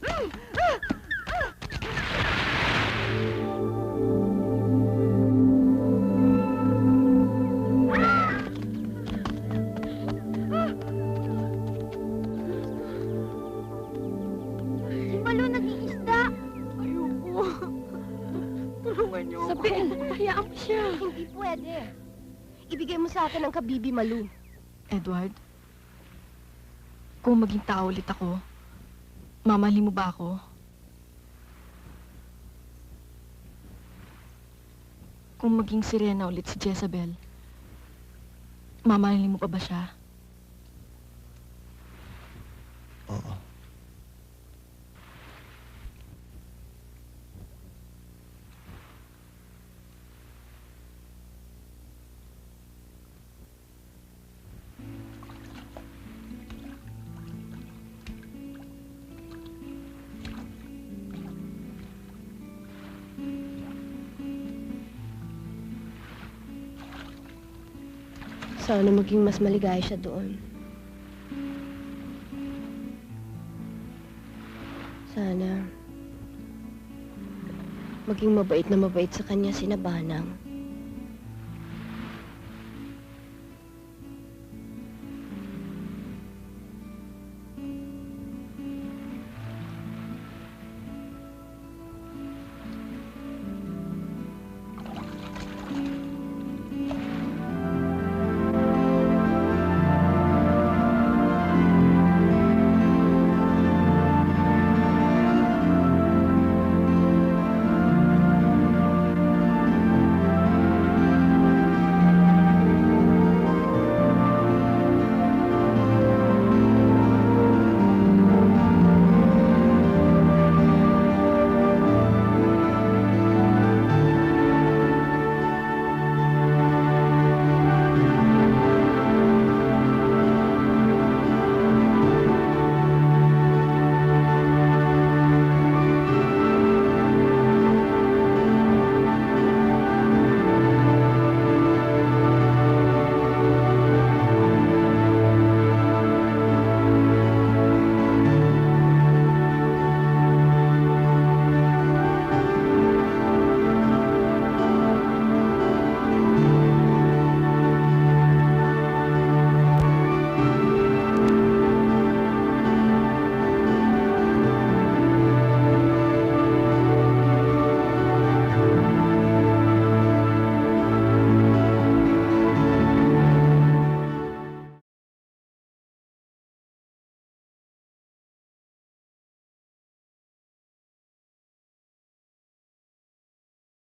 Malo nag-iisda. Ayoko. Tulungan niyo ako. Sabel, hayaan mo siya. Hindi pwede. Ibigay mo sa akin ang kabibi, Malu. Edward, kung maging tao ulit ako, mamahalin mo ba ako? Kung maging sirena ulit si Jezebel, mamahalin mo pa ba siya? Oo. Sana maging mas maligaya siya doon. Sana maging mabait na mabait sa kanya si Banang.